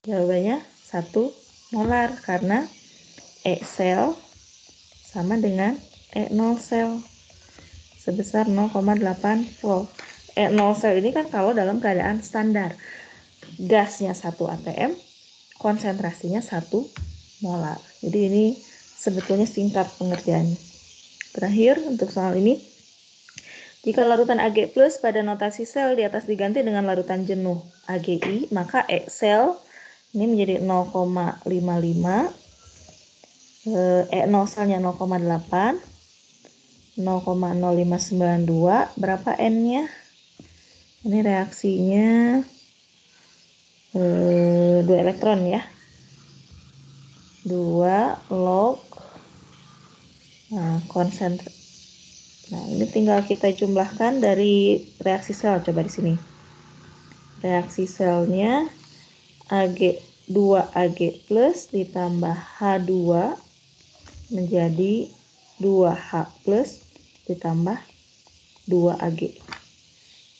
Jawabannya 1 molar karena E sel sama dengan E0 sel sebesar 0,8 volt. E0 sel ini kan kalau dalam keadaan standar. Gasnya 1 atm, konsentrasinya 1 molar. Jadi ini sebetulnya singkat pengertiannya. Terakhir untuk soal ini, jika larutan Ag+ pada notasi sel di atas diganti dengan larutan jenuh Agi, maka E sel ini menjadi 0,55, E0 selnya 0,8, 0,0592, berapa N-nya? Ini reaksinya 2 elektron ya. 2 log. Nah, Nah, ini tinggal kita jumlahkan dari reaksi sel. Coba di sini. Reaksi selnya Ag2 Ag+ ditambah H2 menjadi 2H+ ditambah 2 Ag.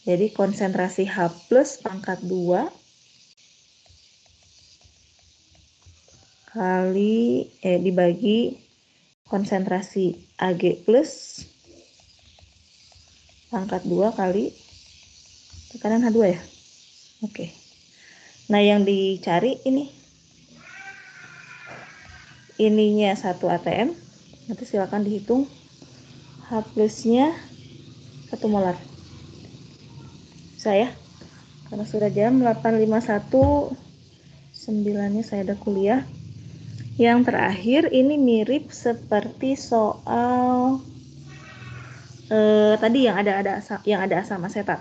Jadi konsentrasi H+ pangkat 2 kali dibagi konsentrasi Ag+ pangkat 2 kali tekanan H2 ya. Oke. Nah, yang dicari ini. Ininya 1 atm. Nanti silakan dihitung H+-nya 1 molar. Bisa ya? Karena sudah jam 8.51, 9-nya saya ada kuliah. Yang terakhir ini mirip seperti soal tadi yang ada asam asetat.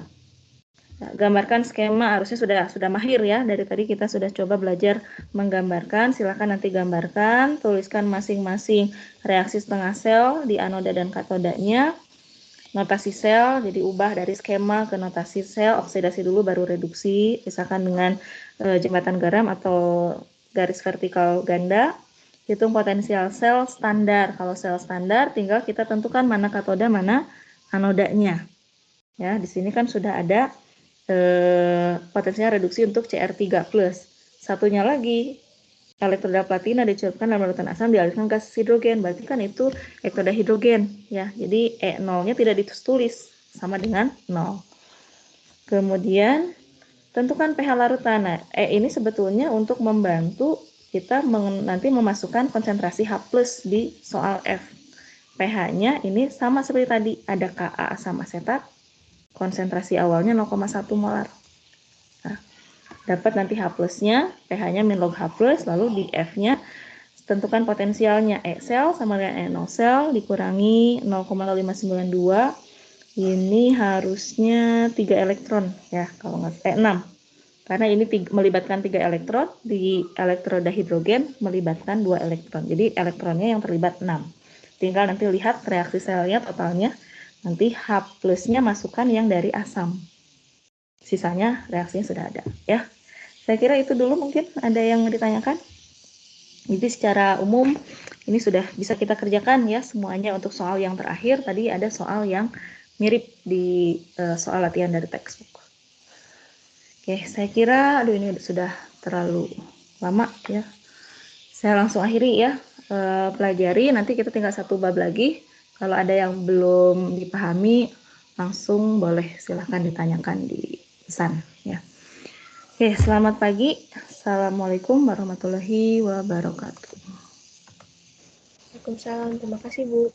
Nah, gambarkan skema, harusnya sudah mahir ya. Dari tadi kita sudah coba belajar menggambarkan. Silakan nanti gambarkan, tuliskan masing-masing reaksi setengah sel di anoda dan katodanya. Notasi sel, jadi ubah dari skema ke notasi sel, oksidasi dulu baru reduksi, misalkan dengan jembatan garam atau garis vertikal ganda. Hitung potensial sel standar. Kalau sel standar tinggal kita tentukan mana katoda, mana anodanya. Ya, di sini kan sudah ada potensial reduksi untuk Cr3+. Satunya lagi, elektroda platina dicelupkan dalam larutan asam dialirkan gas hidrogen, berarti kan itu elektroda hidrogen ya. Jadi E0-nya tidak ditulis sama dengan 0. Kemudian tentukan pH larutan. Nah, ini sebetulnya untuk membantu kita nanti memasukkan konsentrasi H+ di soal F. pH-nya ini sama seperti tadi, ada Ka asam asetat, konsentrasi awalnya 0,1 molar. Nah, dapat nanti H+-nya, pH-nya min log H+, lalu di F-nya tentukan potensialnya E sel sama dengan E0 sel dikurangi 0,0592. Ini harusnya 3 elektron ya, kalau nggak 6. Karena ini melibatkan 3 elektron, di elektroda hidrogen melibatkan 2 elektron. Jadi elektronnya yang terlibat 6. Tinggal nanti lihat reaksi selnya totalnya. Nanti H+-nya masukkan yang dari asam. Sisanya reaksinya sudah ada ya. Saya kira itu dulu, mungkin ada yang ditanyakan. Jadi secara umum ini sudah bisa kita kerjakan ya semuanya untuk soal yang terakhir. Tadi ada soal yang mirip di soal latihan dari textbook. Oke, saya kira ini sudah terlalu lama ya. Saya langsung akhiri ya. Pelajari, nanti kita tinggal satu bab lagi. Kalau ada yang belum dipahami, langsung boleh silahkan ditanyakan di pesan ya. Oke, selamat pagi. Assalamualaikum warahmatullahi wabarakatuh.
Waalaikumsalam, terima kasih Bu.